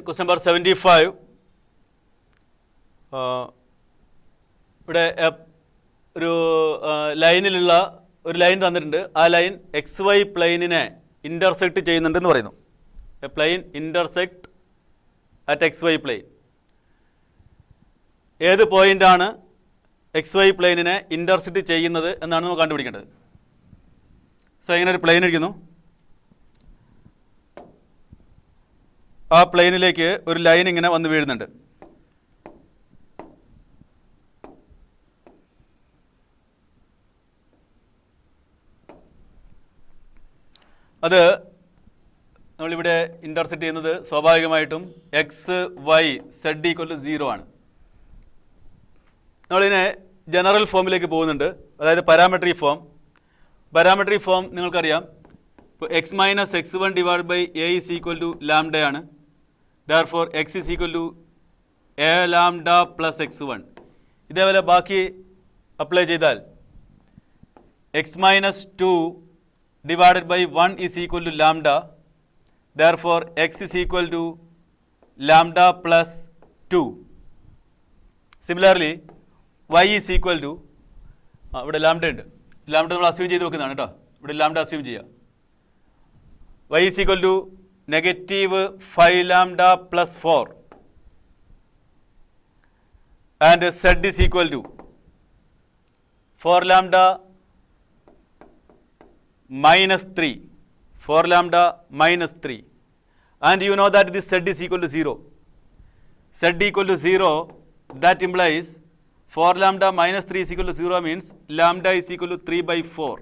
Question number 75. ഇവിടെ ഒരു ലൈനിലുള്ള ഒരു ലൈൻ തന്നിട്ടുണ്ട്. ആ ലൈൻ എക്സ് വൈ പ്ലെയിനിനെ ഇൻ്റർസെക്റ്റ് ചെയ്യുന്നുണ്ടെന്ന് പറയുന്നു. A plane intersect at x y plane. ഏത് പോയിൻ്റാണ് എക്സ് വൈ പ്ലെയിനിനെ ഇൻ്റർസെക്റ്റ് ചെയ്യുന്നത് എന്നാണ് നമുക്ക് കണ്ടുപിടിക്കേണ്ടത്. സോ ഇങ്ങനെ ഒരു പ്ലെയിൻ ഇരിക്കുന്നു. ആ പ്ലെയിനിലേക്ക് ഒരു ലൈൻ ഇങ്ങനെ വന്ന് വീഴുന്നുണ്ട്. അത് നമ്മളിവിടെ ഇൻ്റർസെക്റ്റ് ചെയ്യുന്നത് സ്വാഭാവികമായിട്ടും x y z equal to 0 ആണ്. നമ്മളിതിനെ ജനറൽ ഫോമിലേക്ക് പോകുന്നുണ്ട്, അതായത് പാരാമെട്രിക് ഫോം. പാരാമെട്രിക് ഫോം നിങ്ങൾക്കറിയാം. ഇപ്പോൾ x minus x one divide by a is equal to ലാംഡയാണ്. Therefore x is equal to a lambda plus x one. ഇതേപോലെ ബാക്കി അപ്ലൈ ചെയ്താൽ x minus 2 divided by 1 is equal to lambda. Therefore, x is equal to lambda plus 2. Similarly, y is equal to ഇവിടെ lambda ഉണ്ട്. Lambda നമ്മൾ assume ചെയ്ത് വെക്കുന്നതാണ് കേട്ടോ. ഇവിടെ ലാംഡ അസ്യൂം ചെയ്യുക. y is equal to negative 5 lambda plus 4 and z is equal to 4 lambda minus 3, 4 lambda minus 3, and you know that this z is equal to 0. Z equal to 0, that implies 4 lambda minus 3 is equal to 0 means lambda is equal to 3 by 4.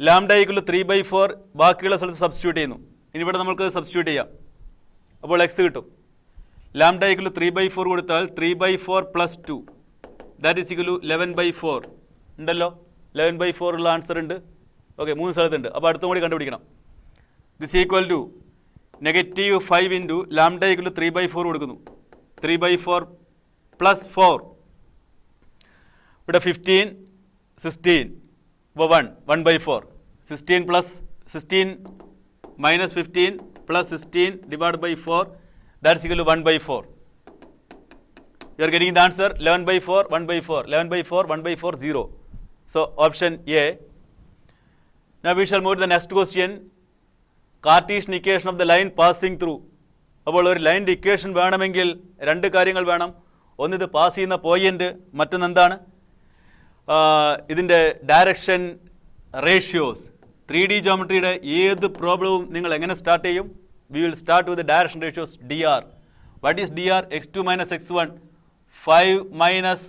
Lambda equal to 3 by 4 ബാക്കിയുള്ള സ്ഥലത്ത് substitute ചെയ്യുന്നു. ഇനി ഇവിടെ നമുക്ക് substitute ചെയ്യാം. അപ്പോൾ X കിട്ടും. Lambda equal to 3 by 4 കൊടുത്താൽ 3 by 4 plus 2, that is equal to 11 by 4 ഉണ്ടല്ലോ. 11 by 4 ഉള്ള ആൻസർ ഉണ്ട്. ഓക്കെ, 3 സ്ഥലത്തുണ്ട്. അപ്പോൾ അടുത്തും കൂടി കണ്ടുപിടിക്കണം. This equal to negative 5 into lambda equal to 3 by 4 കൊടുക്കുന്നു. 3 by 4 പ്ലസ് 4, ഇവിടെ 15, 16, ഇപ്പോൾ 1 by 4. 16 plus 16 minus 15 plus 16 divide by 4, that's equal to 1 by 4. You are getting the answer 11 by 4, 1 by 4, 11 by 4, 1 by 4, 0. So option A. Now we shall move to the next question. Cartesian equation of the line passing through. അപ്പോൾ ഒരു ലൈനിൻ്റെ equation വേണമെങ്കിൽ രണ്ട് കാര്യങ്ങൾ വേണം. ഒന്ന് ഇത് pass ചെയ്യുന്ന പോയിൻ്റ്, മറ്റൊന്നെന്താണ് ഇതിൻ്റെ ഡയറക്ഷൻ റേഷ്യോസ്. 3D ജോമെട്രിയുടെ ഏത് പ്രോബ്ലവും നിങ്ങൾ എങ്ങനെ സ്റ്റാർട്ട് ചെയ്യും? We will start with direction ratios dr. What is dr? x2 minus x1, 5 minus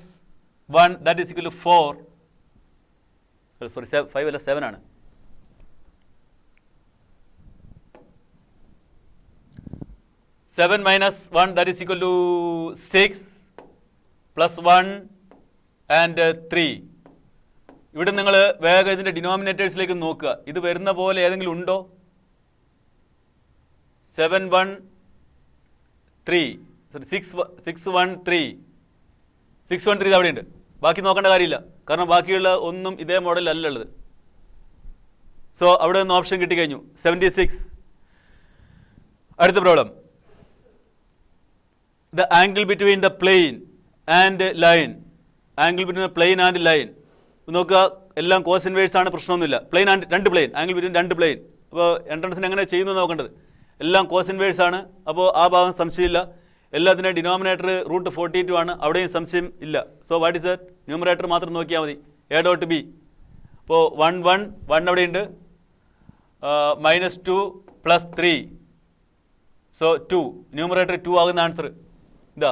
1, that is equal to 4. Sorry 5 അല്ല 7 ആണ്. 7 minus 1, that is equal to 6 plus 1 and 3. ഇവിടെ നിങ്ങൾ വേഗം ഇതിൻ്റെ ഡിനോമിനേറ്റേഴ്സിലേക്ക് നോക്കുക. ഇത് വരുന്ന പോലെ ഏതെങ്കിലും ഉണ്ടോ? 7 1 3, 6 1 3, 6 1 3 അവിടെയുണ്ട്. ബാക്കി നോക്കേണ്ട കാര്യമില്ല, കാരണം ബാക്കിയുള്ള ഒന്നും ഇതേ മോഡലല്ല ഉള്ളത്. സോ അവിടെ നിന്ന് ഓപ്ഷൻ കിട്ടിക്കഴിഞ്ഞു 76. അടുത്ത problem. The angle between the plain and line. Angle between the plain and line നോക്കുക. എല്ലാം കോസ് ഇൻവേഴ്സ് ആണ്, പ്രശ്നമൊന്നുമില്ല. പ്ലെയിൻ ആൻഡ് രണ്ട് പ്ലെയിൻ, ആംഗിൾ ബിറ്റ്വീൻ രണ്ട് പ്ലെയിൻ. അപ്പോൾ എൻട്രൻസിന് എങ്ങനെ ചെയ്യുന്നു നോക്കേണ്ടത്. എല്ലാം കോസ് ഇൻവേഴ്സ് ആണ്, അപ്പോൾ ആ ഭാഗം സംശയമില്ല. എല്ലാത്തിൻ്റെ ഡിനോമിനേറ്റർ √42 ആണ്, അവിടെയും സംശയം ഇല്ല. So what is that? Numerator മാത്രം നോക്കിയാൽ മതി. A dot B. അപ്പോൾ 1 1 1 അവിടെയുണ്ട്. -2 പ്ലസ് 3, സോ 2. ന്യൂമറേറ്റർ 2 ആകുന്ന ആൻസർ ഇതാ,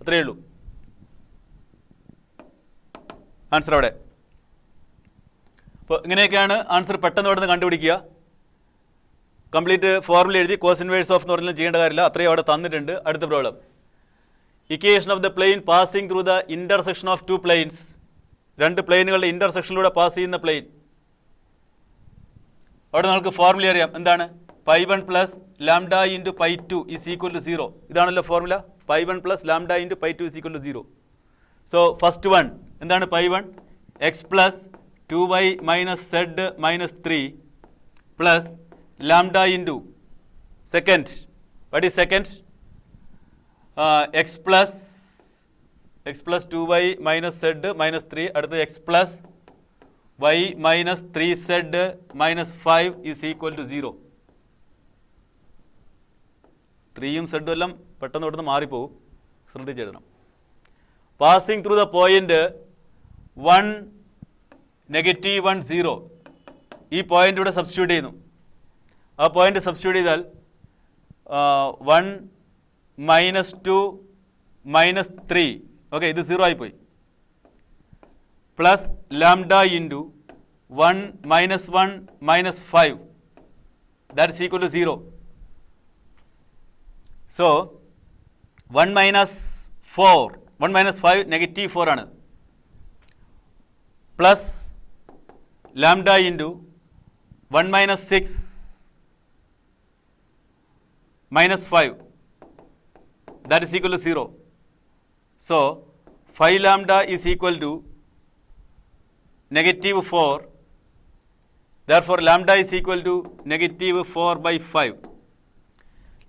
അത്രയേ ഉള്ളൂ ആൻസർ അവിടെ. അപ്പോൾ ഇങ്ങനെയൊക്കെയാണ് ആൻസർ പെട്ടെന്ന് അവിടെ നിന്ന് കണ്ടുപിടിക്കുക. കംപ്ലീറ്റ് ഫോർമുല എഴുതി കോസ് ഇൻവേഴ്സ് ഓഫ് എന്ന് പറഞ്ഞാൽ ചെയ്യേണ്ട കാര്യമില്ല, അത്രയും അവിടെ തന്നിട്ടുണ്ട്. അടുത്ത problem. Equation of the plane passing through the intersection of 2 planes. രണ്ട് പ്ലെയിനുകളുടെ ഇൻ്റർസെക്ഷനിലൂടെ പാസ് ചെയ്യുന്ന പ്ലെയിൻ. അവിടെ നമുക്ക് ഫോർമുല അറിയാം. എന്താണ്? π1 plus lambda into π2 is equal to 0. ഇതാണല്ലോ formula. π1 plus lambda into π2 is equal to 0. So first one എന്താണ്? π1 x plus 2y minus z minus 3 plus lambda into second What is second? X plus 2y minus z minus 3. അടുത്ത x plus y minus 3z minus 5 is equal to 0. 3യും z എല്ലാം പെട്ടെന്ന് ഇവിടുന്ന് മാറിപ്പോകും, ശ്രദ്ധിച്ചെഴുതണം. Passing through the point 1 -1 0. ഈ point ഇവിടെ substitute ചെയ്യുന്നു. ആ പോയിന്റ് സബ്സ്റ്റിറ്റ്യൂട്ട് ചെയ്താൽ 1 -2 -3, ഓക്കെ, ഇത് 0 ആയിപ്പോയി. Plus lambda into 1 -1 -5, that is equal to 0. So 1 - 5 -4 ആണ്. Plus lambda into 1 - 6 -5, that is equal to 0. So 5 lambda is equal to -4. Therefore lambda is equal to -4/5.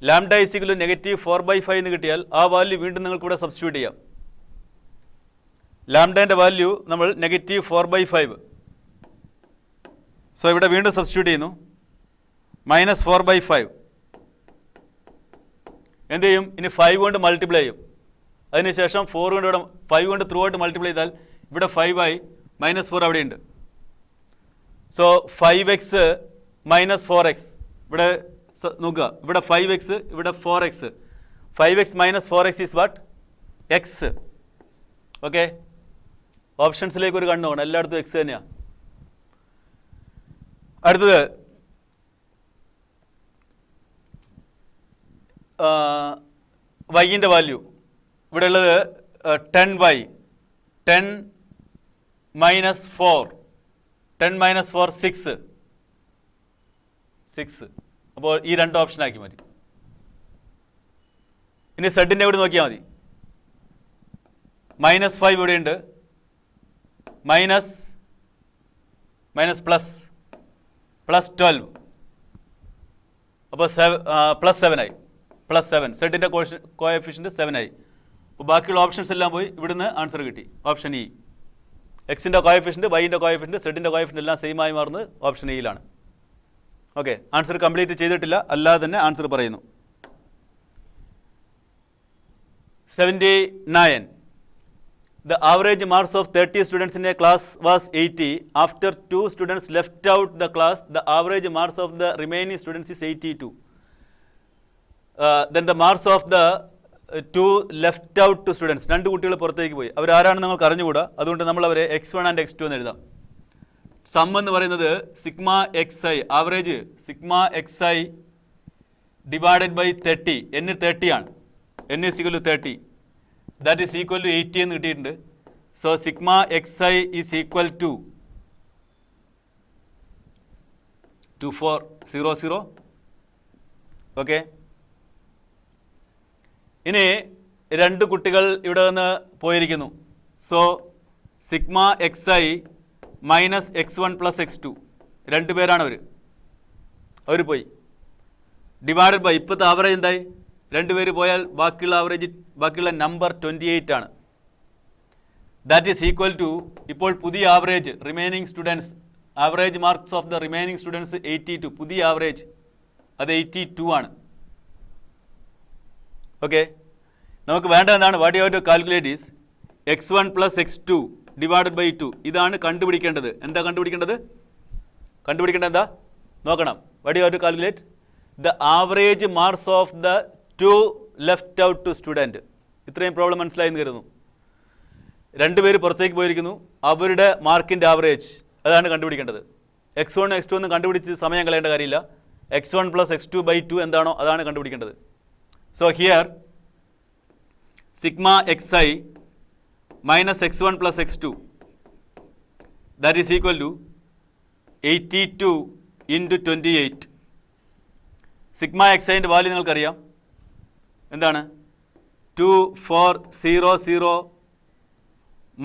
Lambda is equal to -4/5 എന്ന് കിട്ടിയാൽ ആ value വീണ്ടും നിങ്ങൾക്ക് ഇവിടെ substitute ചെയ്യാം. ലാംഡേൻ്റെ value നമ്മൾ -4/5. So ഇവിടെ വീണ്ടും സബ്സ്റ്റിറ്റ്യൂട്ട് ചെയ്യുന്നു. -4/5 എന്ത് ചെയ്യും? ഇനി 5 കൊണ്ട് മൾട്ടിപ്ലൈ ചെയ്യും. അതിനുശേഷം 4 കൊണ്ട് ഇവിടെ 5 കൊണ്ട് ത്രൂ ആയിട്ട് മൾട്ടിപ്ലൈ ചെയ്താൽ ഇവിടെ 5 ആയി, -4 അവിടെയുണ്ട്. സോ 5x - 4x, ഇവിടെ നോക്കുക, ഇവിടെ 5x, ഇവിടെ 4x. 5x - 4x is what? x. Okay, ഓപ്ഷൻസിലേക്ക് ഒരു കണ്ണു വേണം, എല്ലായിടത്തും x തന്നെയാണ്. അടുത്തത് വൈൻ്റെ വാല്യൂ ഇവിടെ ഉള്ളത് 10y, 10 - 4, 10 - 4 6. അപ്പോൾ ഈ രണ്ട് ഓപ്ഷനാക്കി മാറ്റി. ഇനി സെഡിൻ്റെ കൂടി നോക്കിയാൽ മതി. -5 ഇവിടെയുണ്ട്, +12, അപ്പോൾ +7 ആയി. +7, സെഡിൻ്റെ കോഎഫിഷ്യൻറ്റ് 7 ആയി. അപ്പോൾ ബാക്കിയുള്ള ഓപ്ഷൻസ് എല്ലാം പോയി, ഇവിടുന്ന് ആൻസർ കിട്ടി. Option E. എക്സിൻ്റെ കോഎഫിഷ്യൻറ്റ്, വൈൻ്റെ കോഎഫിഷ്യൻറ്റ്, സെഡിൻ്റെ കോഎഫിഷ്യൻറ്റ് എല്ലാം സെയിം ആയി മാറുന്നത് ഓപ്ഷൻ ഇയിലാണ്. ഓക്കെ, ആൻസർ കംപ്ലീറ്റ് ചെയ്തിട്ടില്ല, അല്ലാതെ തന്നെ ആൻസർ പറയുന്നു. 79. The average marks of 30 students in a class was 80. After 2 students left out the class, the average marks of the remaining students is 82. Then the marks of the 2 left out students, 2 കുട്ടികൾ പുറത്തേക്ക് പോയി. അവരാരാണെന്ന് നിങ്ങൾക്ക് അറിഞ്ഞുകൂടാ, അതുകൊണ്ട് നമ്മൾ അവരെ x1 and x2 എന്ന് എഴുതാം. സം എന്ന് പറയുന്നത് sigma xi, average sigma xi divided by 30. n 30 ആണ്. n is equal to 30. That is equal to 80 എന്ന് കിട്ടിയിട്ടുണ്ട്. So sigma xi is equal to 2400. Okay, ഇനി 2 കുട്ടികൾ ഇവിടെ നിന്ന് പോയിരിക്കുന്നു. So sigma xi -x1 + x2, 2 പേരാണ് അവർ പോയി. ഡിവൈഡഡ് ബൈ ഇപ്പോഴത്തെ ആവറേജ് എന്തായി? 2 പേര് പോയാൽ ബാക്കിയുള്ള നമ്പർ 28 ആണ്. ദാറ്റ് ഈസ് ഈക്വൽ ടു, ഇപ്പോൾ പുതിയ average remaining students, average marks of the remaining students 82. പുതിയ ആവറേജ് അത് 82 ആണ്. ഓക്കെ, നമുക്ക് വേണ്ട എന്താണ്? What you have to calculate is x1 + x2 divided by 2. ഇതാണ് കണ്ടുപിടിക്കേണ്ടത്. എന്താ കണ്ടുപിടിക്കേണ്ടത്? എന്താ നോക്കണം. What you have to calculate? The average marks of the 2 left out to student. ഇത്രയും പ്രോബ്ലം മനസ്സിലായെന്ന് കരുതുന്നു. 2 പേര് പുറത്തേക്ക് പോയിരിക്കുന്നു, അവരുടെ മാർക്കിൻ്റെ ആവറേജ് അതാണ് കണ്ടുപിടിക്കേണ്ടത്. x1 x2 ഒന്നും കണ്ടുപിടിച്ച് സമയം കളയേണ്ട കാര്യമില്ല. x1 + x2/2 എന്താണോ അതാണ് കണ്ടുപിടിക്കേണ്ടത്. So here sigma xi -x1 + x2, that is equal to 82 × 28. Sigma xiൻ്റെ value നിങ്ങൾക്കറിയാം, എന്താണ്? 2400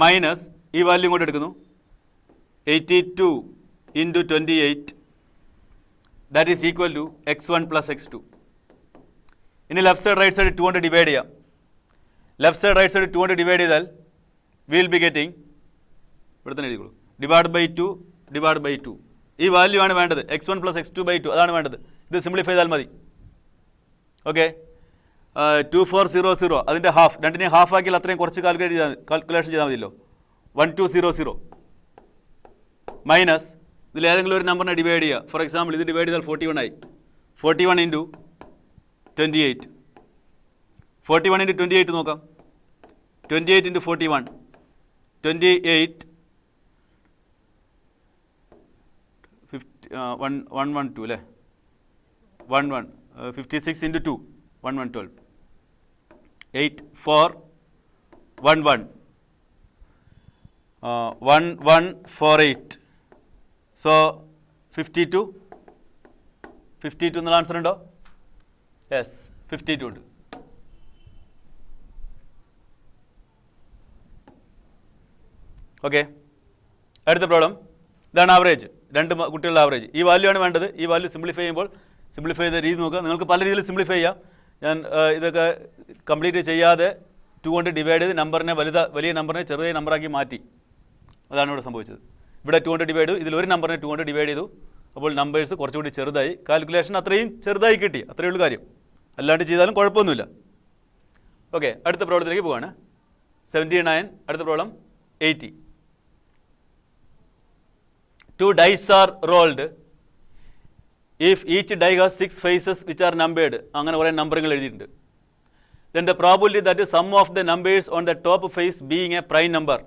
മൈനസ് ഈ വാല്യൂ കൂടെ എടുക്കുന്നു, 82 × 28, that is equal to x1 + x2. ഇനി ലെഫ്റ്റ് സൈഡ് റൈറ്റ് സൈഡ് 2 കൊണ്ട് ഡിവൈഡ് ചെയ്യാം. ലെഫ്റ്റ് സൈഡ് റൈറ്റ് സൈഡ് 2 കൊണ്ട് ഡിവൈഡ് ചെയ്താൽ വിൽ ബി ഗെറ്റിംഗ് ഇവിടെ തന്നെ എഴുതിക്കോളൂ ഡിവൈഡ് ബൈ 2. ഈ വാല്യൂ ആണ് വേണ്ടത്, x1 + x2/2 അതാണ് വേണ്ടത്. ഇത് സിംപ്ലിഫൈ ചെയ്താൽ മതി. ഓക്കെ, 2400 അതിൻ്റെ ഹാഫ്, രണ്ടിനെയും ഹാഫ് ആക്കിയാൽ അത്രയും കുറച്ച് കാൽക്കുലേഷൻ ചെയ്താൽ മതിയല്ലോ. 1200 മൈനസ് ഇതിൽ ഏതെങ്കിലും ഒരു നമ്പറിനെ ഡിവൈഡ് ചെയ്യുക. ഫോർ എക്സാമ്പിൾ ഇത് ഡിവൈഡ് ചെയ്താൽ 41 ആയി. 41 × 28. 41 × 28 നോക്കാം. 28 × 41 28 112 അല്ലേ, 11 56 × 2 1112 8 4 11 1148. സോ 52 എന്നുള്ള ആൻസർ ഉണ്ടോ? യെസ്, 52 ഉണ്ട്. ഓക്കെ, അടുത്ത പ്രോബ്ലം ഇതാണ് ആവറേജ്, രണ്ട് കുട്ടികളുടെ ആവറേജ്. ഈ വാല്യൂ ആണ് വേണ്ടത്. ഈ വാല്യൂ സിംപ്ലിഫൈ ചെയ്യുമ്പോൾ സിംപ്ലിഫൈ ചെയ്ത രീതി നോക്കുക. നിങ്ങൾക്ക് പല രീതിയിൽ സിംപ്ലിഫൈ ചെയ്യാം. ഞാൻ ഇതൊക്കെ കംപ്ലീറ്റ് ചെയ്യാതെ 2 കൊണ്ട് ഡിവൈഡ് ചെയ്ത് നമ്പറിനെ വലിയ നമ്പറിനെ ചെറിയ നമ്പറാക്കി മാറ്റി. അതാണ് ഇവിടെ സംഭവിച്ചത്. ഇവിടെ 2 കൊണ്ട് ഡിവൈഡ് ചെയ്തു, ഇതിൽ ഒരു നമ്പറിനെ 2 കൊണ്ട് ഡിവൈഡ് ചെയ്തു. അപ്പോൾ നമ്പേഴ്സ് കുറച്ചുകൂടി ചെറുതായി, കാൽക്കുലേഷൻ അത്രയും ചെറുതായി കിട്ടി. അത്രയേ ഉള്ളൂ കാര്യം, അല്ലാണ്ട് ചെയ്താലും കുഴപ്പമൊന്നുമില്ല. ഓക്കെ, അടുത്ത പ്രോബ്ലത്തിലേക്ക് പോവാണ്. 79. അടുത്ത problem 80. 2 dice are rolled if each die has 6 faces which are numbered. അങ്ങനെ കുറേ നമ്പറുകൾ എഴുതിയിട്ടുണ്ട്. Then the probability that the sum of the numbers on the top face being a prime number.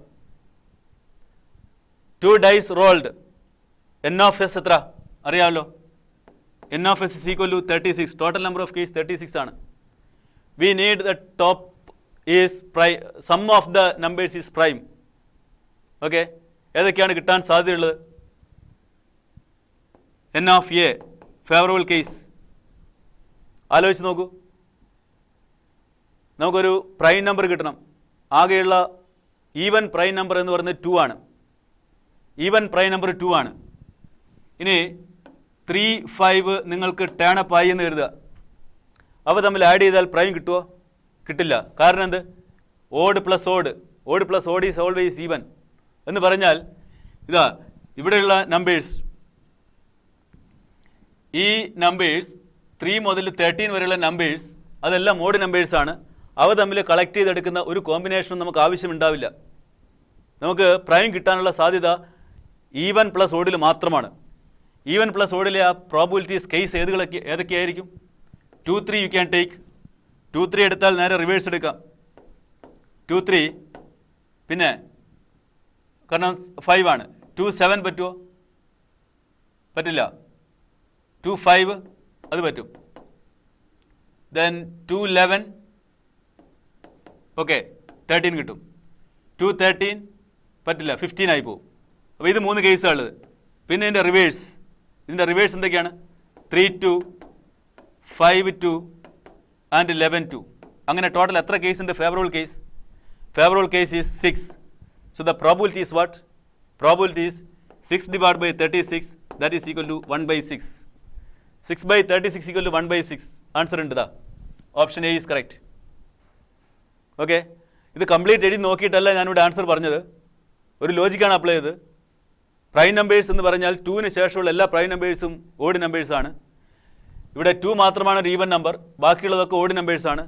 2 dice rolled. n of s എത്ര അറിയാമല്ലോ? n of s is equal to 36. Total number of keys 36 ആണ്. We need the top is prime, sum of the numbers is prime. Okay, ഏതൊക്കെയാണ് കിട്ടാൻ സാധ്യതയുള്ളത്? n of a favourable case ആലോചിച്ച് നോക്കൂ. നമുക്കൊരു prime number കിട്ടണം. ആകെയുള്ള ഈവൻ പ്രൈം നമ്പർ എന്ന് പറയുന്നത് 2 ആണ്. ഈവൻ പ്രൈം നമ്പർ 2 ആണ്. ഇനി 3 5 നിങ്ങൾക്ക് ടേണപ്പ് ആയി എന്ന് കരുതുക. അവ തമ്മിൽ ആഡ് ചെയ്താൽ പ്രൈം കിട്ടുമോ? കിട്ടില്ല. കാരണം എന്ത്? Odd plus odd is always even എന്ന് പറഞ്ഞാൽ ഇതാ ഇവിടെയുള്ള നമ്പേഴ്സ്, ഈ നമ്പേഴ്സ് 3 മുതൽ 13 വരെയുള്ള നമ്പേഴ്സ് അതെല്ലാം ഓഡ് നമ്പേഴ്സാണ്. അവ തമ്മിൽ കളക്ട് ചെയ്തെടുക്കുന്ന ഒരു കോമ്പിനേഷനും നമുക്ക് ആവശ്യമുണ്ടാവില്ല. നമുക്ക് പ്രൈം കിട്ടാനുള്ള സാധ്യത ഈവൻ പ്ലസ് ഓഡിൽ മാത്രമാണ്. ഈവൻ പ്ലസ് ഓഡിലെ ആ പ്രോബിലിറ്റീസ് കേസ് ഏതൊക്കെയായിരിക്കും? 2 3 യു ക്യാൻ ടേക്ക്. 2 3 എടുത്താൽ നേരെ റിവേഴ്സ് എടുക്കാം. 2 3 പിന്നെ കാരണം 5 ആണ്. 2 7 പറ്റുമോ? പറ്റില്ല. 2 5 അത് പറ്റും. ദെൻ 2 11 ഓക്കെ 13 കിട്ടും. 2 13 പറ്റില്ല, 15 ആയി പോകും. അപ്പോൾ ഇത് 3 കേസാണ് ഉള്ളത്. പിന്നെ ഇതിൻ്റെ റിവേഴ്സ് എന്തൊക്കെയാണ്? 3 2 5 2 ആൻഡ് 11 2. അങ്ങനെ ടോട്ടൽ എത്ര കേസ് ഉണ്ട്? Favourable case is 6. So the probability is what? Probability is 6 divided by 36, that is equal to 1/6. 6/36 equal to 1/6. Answer ഉണ്ട്. ഇതാ option A is correct. Okay, ഇത് കംപ്ലീറ്റ് എഴുതി നോക്കിയിട്ടല്ല ഞാനിവിടെ ആൻസർ പറഞ്ഞത്. ഒരു ലോജിക്കാണ് അപ്ലൈ ചെയ്തത്. പ്രൈം നമ്പേഴ്സ് എന്ന് പറഞ്ഞാൽ 2ന് ശേഷമുള്ള എല്ലാ പ്രൈം നമ്പേഴ്സും ഓഡ് നമ്പേഴ്സാണ്. ഇവിടെ 2 മാത്രമാണ് ഒരു ഈവൻ നമ്പർ, ബാക്കിയുള്ളതൊക്കെ ഓഡ് നമ്പേഴ്സാണ്.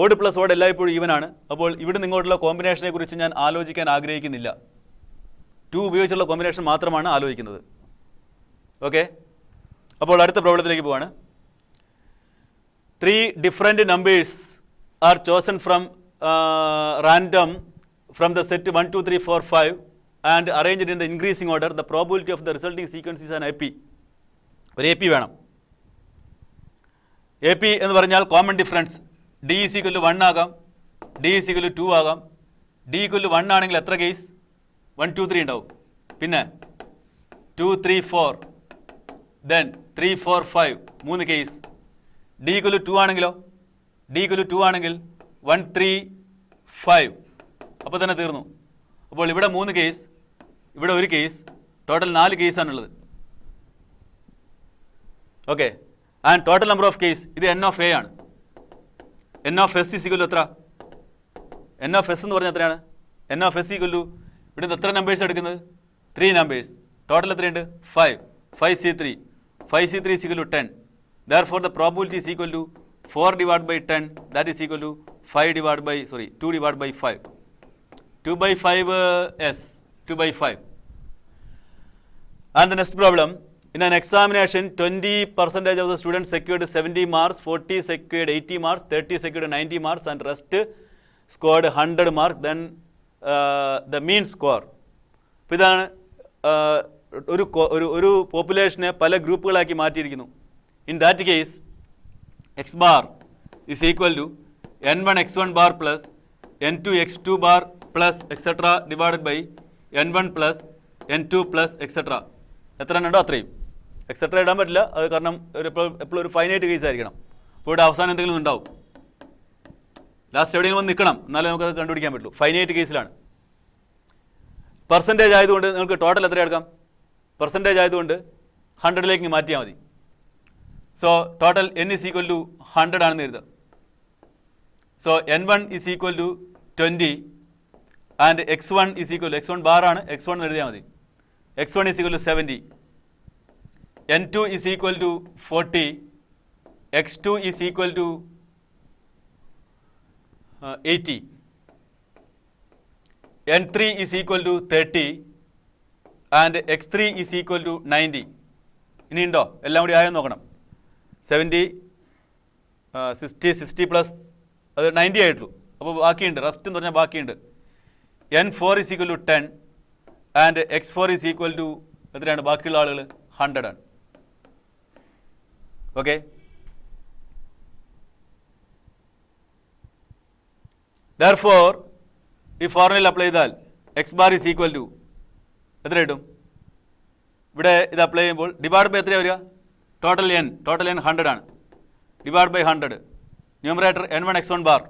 ഓഡ് പ്ലസ് ഓഡ് എല്ലായ്പ്പോഴും ഈവനാണ്. അപ്പോൾ ഇവിടെ നിങ്ങോട്ടുള്ള കോമ്പിനേഷനെ കുറിച്ച് ഞാൻ ആലോചിക്കാൻ ആഗ്രഹിക്കുന്നില്ല. 2 ഉപയോഗിച്ചുള്ള കോമ്പിനേഷൻ മാത്രമാണ് ആലോചിക്കുന്നത്. ഓക്കെ, അപ്പോൾ അടുത്ത പ്രോബ്ലത്തിലേക്ക് പോവാണ്. 3 different numbers are chosen from random from the set 1 2 3 4 5 and arranged in the increasing order. The probability of the resulting sequence is an AP. ഒരു AP വേണം. AP എന്ന് പറഞ്ഞാൽ common difference. D is equal to 1 ആകാം, D is equal to 2 ആകാം. D equal to 1 ആണെങ്കിൽ എത്ര case? 1 2 3 ഉണ്ടാവും. പിന്നെ 2 3 4 then 3 4 5 3 case. D equal to 2 ആണെങ്കിലോ? D ഈക്വൽ ടു 2 ആണെങ്കിൽ 1 3 5 അപ്പോൾ തന്നെ തീർന്നു. അപ്പോൾ ഇവിടെ 3 കേസ്, ഇവിടെ 1 കേസ്, ടോട്ടൽ 4 കേസാണുള്ളത്. Okay, and total number of case ഇത് n of a ആണ്. N of s is equal to എത്ര? എൻ ഓഫ് എസ് എന്ന് പറഞ്ഞാൽ എത്രയാണ്? N of s equal to ഇവിടുന്ന് എത്ര നമ്പേഴ്സ് എടുക്കുന്നത്? 3 നമ്പേഴ്സ്. ടോട്ടൽ എത്രയുണ്ട്? 5. 5C3. 5C3 is equal to 10. Therefore, the probability is equal to 4 divided by 10. That is equal to 2 divided by 5. 2 by 5 S. 2 by 5. And the next problem. In an examination, 20% of the students secured 70 marks, 40 secured 80 marks, 30 secured 90 marks, and rest scored 100 marks. Then the mean score. അപ്പോൾ ഇതാണ് ഒരു പോപ്പുലേഷനെ പല ഗ്രൂപ്പുകളാക്കി മാറ്റിയിരിക്കുന്നു. In that case x bar is equal to N1 x1 bar plus N2 x2 bar plus etcetera divided by N1 plus N2 plus etcetera. എത്ര ഉണ്ടോ അത്രയും. Etcetera ഇടാൻ പറ്റില്ല, അത് കാരണം എപ്പോഴും ഒരു ഫൈനൈറ്റ് കേസ് ആയിരിക്കണം. അപ്പോൾ ഇവിടെ അവസാനം എന്തെങ്കിലും ഉണ്ടാവും, ലാസ്റ്റ് എവിടെയെങ്കിലും വന്ന് നിൽക്കണം, എന്നാലേ നമുക്കത് കണ്ടുപിടിക്കാൻ പറ്റുള്ളൂ. ഫൈനൈറ്റ് കേസിലാണ്. പെർസെൻറ്റേജ് ആയതുകൊണ്ട് നിങ്ങൾക്ക് ടോട്ടൽ എത്ര എടുക്കാം? പെർസെൻറ്റേജ് ആയതുകൊണ്ട് 100ലേക്ക് മാറ്റിയാൽ മതി. So total N is equal to 100 ആണെന്ന് എഴുതുക. So N1 is equal to 20 and x1 is equal to x1 bar ആണ്, x1 എന്ന് എഴുതിയാൽ മതി. x1 is equal to 70. N2 is equal to 40. x2 is equal to 80. N3 is equal to 30 and x3 is equal to 90. ഇനി ഉണ്ടോ? എല്ലാം കൂടി ആയോ നോക്കണം. 70 60 പ്ലസ് അത് 90 ആയിട്ടുള്ളൂ. അപ്പോൾ ബാക്കിയുണ്ട്, റെസ്റ്റ് എന്ന് പറഞ്ഞാൽ ബാക്കിയുണ്ട്. N4 is equal to 10 and x4 is equal to എത്രയാണ്? ബാക്കിയുള്ള ആളുകൾ 100 ആണ്. ഓക്കെ, therefore ഈ ഫോർമുല അപ്ലൈ ചെയ്താൽ x bar is equal to എത്ര കിട്ടും? ഇവിടെ ഇത് അപ്ലൈ ചെയ്യുമ്പോൾ ഡിവൈഡ് ബൈ എത്രയാണ് വരിക? ടോട്ടൽ എൻ 100 ആണ്. Divide by 100, numerator N1 x1 bar,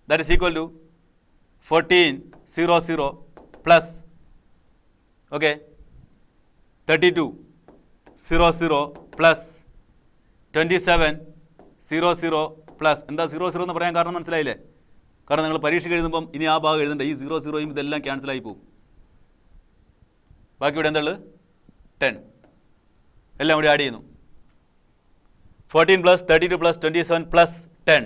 that is equal to 1400 plus okay 3200 plus 2700 plus. എന്താ 00 എന്ന് പറയാൻ കാരണം മനസ്സിലായില്ലേ? കാരണം നിങ്ങൾ പരീക്ഷയ്ക്ക് എഴുതുമ്പം ഇനി ആ ഭാഗം എഴുതണ്ട, ഈ 00യും ഇതെല്ലാം ക്യാൻസലായി പോകും. ബാക്കി ഇവിടെ എന്താ ഉള്ളത്? 10 എല്ലാം കൂടി ആഡ് ചെയ്യുന്നു. 14 plus 32 plus 27 plus 10.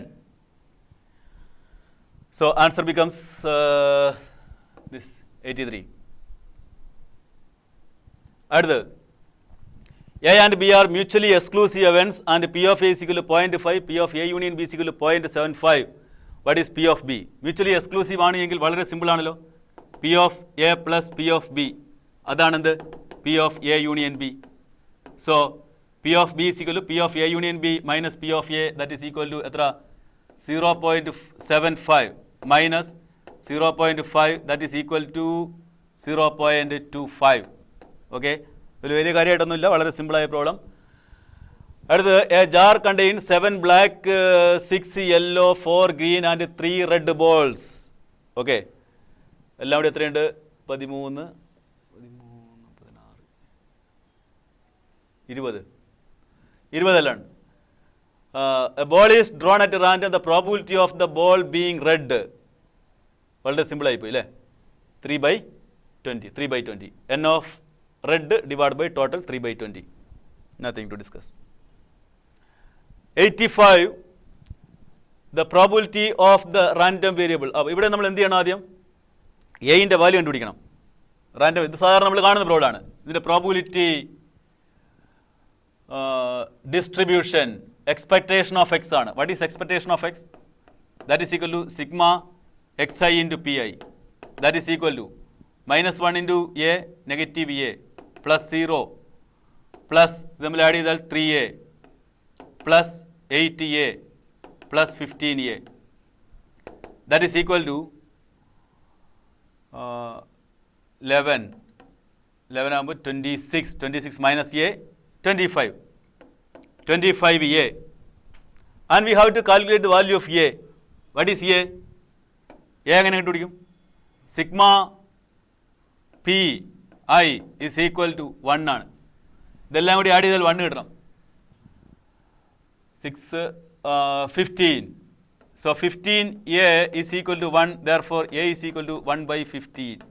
So answer becomes this 83. അടുത്തത് A and B are mutually exclusive events and P of A is equal to 0.5, P of A union B is equal to 0.75. What is P of B? Mutually exclusive ആണ് എങ്കിൽ വളരെ simple ആണല്ലോ. P of A plus P of B, അതാണെന്ത്? P of A union B. So P of B is equal to P of A union B minus P of A, that is equal to എത്ര? 0.75 minus 0.5, that is equal to 0.25. Okay, ഒരു വലിയ കാര്യമായിട്ടൊന്നുമില്ല, വളരെ സിമ്പിളായ problem. അടുത്ത് A jar contain 7 black 6 yellow 4 green and 3 red balls. Okay, എല്ലാം കൂടി എത്രയുണ്ട്? 13 16 20 എല്ലാം. A ball is drawn at random, the probability of the ball being red. വളരെ സിമ്പിളായിപ്പോയി അല്ലേ? 3/20. N of red divided by total 3/20. Nothing to discuss. 85, the probability of the random variable. അപ്പോൾ ഇവിടെ നമ്മൾ എന്ത് ചെയ്യണം? ആദ്യം എയിൻ്റെ വാല്യൂ കണ്ടുപിടിക്കണം. റാൻഡം ഇത് സാധാരണ നമ്മൾ കാണുന്ന പ്രോബ്ലമാണ്. ഇതിൻ്റെ probability distribution expectation of x ആണ്. What is expectation of x? That is equal to sigma xi into p i, that is equal to -1 into a negative a plus 0 plus ഇത് നമ്മൾ ആഡ് ചെയ്താൽ 3a plus 8a plus 15a, that is equal to 11 ആകുമ്പോൾ 26 minus a 25a, and we have to calculate the value of a. What is a? എങ്ങനെ കണ്ടുപിടിക്കും? Sigma p i is equal to 1 ആണ്. ഇതെല്ലാം കൂടി add ചെയ്താൽ 1 കിട്ടണം. 6 15 So 15a is equal to 1, therefore a is equal to 1 by 15.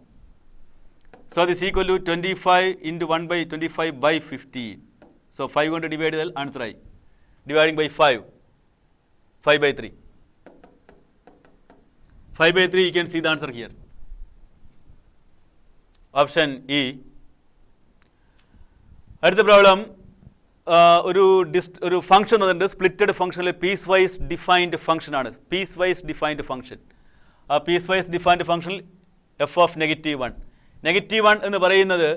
So this is equal to 25 into 1 by 25 by 15. So 5 കൊണ്ട് divide ചെയ്താൽ answer ആയി. Dividing by 5, 5 by 3. 5 by 3, you can see the answer here. Option E. അടുത്ത problem ഒരു function തന്നിട്ടുണ്ട്. Splitted ഫംഗ്ഷനിൽ piecewise defined function ആണ്. Piecewise defined function. ആ piecewise defined ഫംഗ്ഷനിൽ എഫ് ഓഫ് -1. -1 എന്ന് പറയുന്നത്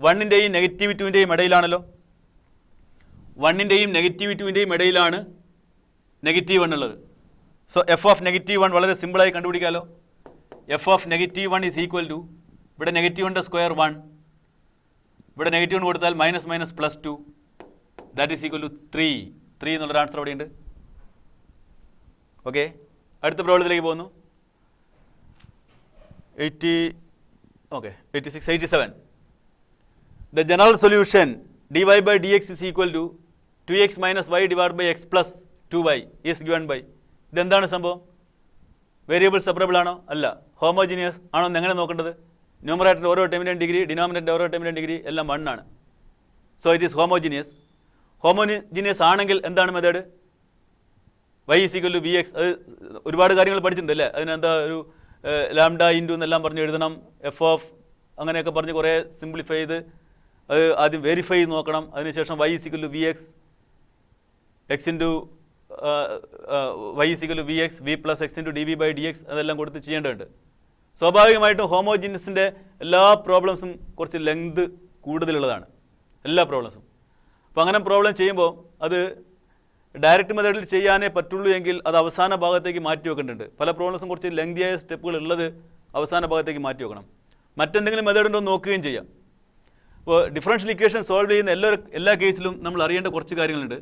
1ൻ്റെയും -2ൻ്റെയും ഇടയിലാണല്ലോ. 1ൻ്റെയും -2ൻ്റെയും ഇടയിലാണ് -1 ഉള്ളത്. സോ എഫ് ഓഫ് -1 വളരെ സിമ്പിളായി കണ്ടുപിടിക്കാമല്ലോ. F of -1 is equal to, ഇവിടെ -1ൻ്റെ സ്ക്വയർ 1, ഇവിടെ -1 കൊടുത്താൽ -+2, ദാറ്റ് ഈസ് ഈക്വൽ ടു 3 എന്നുള്ളൊരു ആൻസർ അവിടെയുണ്ട്. ഓക്കെ, അടുത്ത പ്രോബ്ലത്തിലേക്ക് പോകുന്നു. 87. The general solution dy by dx is equal to 2x minus y divided by x plus 2y is given by. ഇതെന്താണ് സംഭവം? വേരിയബിൾ സെപ്പറബിൾ ആണോ? അല്ല. ഹോമോജീനിയസ് ആണോ എന്ന് എങ്ങനെ നോക്കേണ്ടത്? ന്യൂമറേറ്ററിൻ്റെ ഓരോ ടേമിൻ്റെയും ഡിഗ്രി, ഡിനോമിനേറ്ററിൻ്റെ ഓരോ ടേമിൻ്റെയും ഡിഗ്രി എല്ലാം 1 ആണ്. So it is homogeneous. Homogeneous ആണെങ്കിൽ എന്താണ് method? y is equal to vx. അത് ഒരുപാട് കാര്യങ്ങൾ പഠിച്ചിട്ടുണ്ട് അല്ലേ? അതിനെന്താ ഒരു ലാംഡ ഇൻറ്റു എന്നെല്ലാം പറഞ്ഞ് എഴുതണം, എഫ് ഓഫ് അങ്ങനെയൊക്കെ പറഞ്ഞ് കുറേ സിംപ്ലിഫൈ ചെയ്ത് അത് ആദ്യം വെരിഫൈ ചെയ്ത് നോക്കണം. അതിനുശേഷം y is equal to vx, x into y is equal to vx, v plus x into dv by dx അതെല്ലാം കൊടുത്ത് ചെയ്യേണ്ടതുണ്ട്. സ്വാഭാവികമായിട്ടും ഹോമോജീനിയസിൻ്റെ എല്ലാ പ്രോബ്ലംസും കുറച്ച് ലെങ്ത് കൂടുതലുള്ളതാണ്, എല്ലാ പ്രോബ്ലംസും. അപ്പോൾ അങ്ങനെ പ്രോബ്ലം ചെയ്യുമ്പോൾ അത് ഡയറക്റ്റ് മെത്തേഡിൽ ചെയ്യാനേ പറ്റുള്ളൂ എങ്കിൽ അത് അവസാന ഭാഗത്തേക്ക് മാറ്റി വെക്കേണ്ടതുണ്ട്. പല പ്രോബ്ലംസും കുറച്ച് ലെങ്തിയായ സ്റ്റെപ്പുകൾ ഉള്ളത് അവസാന ഭാഗത്തേക്ക് മാറ്റി വെക്കണം. മറ്റെന്തെങ്കിലും മെത്തേഡ് ഉണ്ടോ നോക്കുകയും ചെയ്യാം. അപ്പോൾ ഡിഫറൻഷ്യൽ ഇക്വേഷൻ സോൾവ് ചെയ്യുന്ന എല്ലാ കേസിലും നമ്മൾ അറിയേണ്ട കുറച്ച് കാര്യങ്ങളുണ്ട്.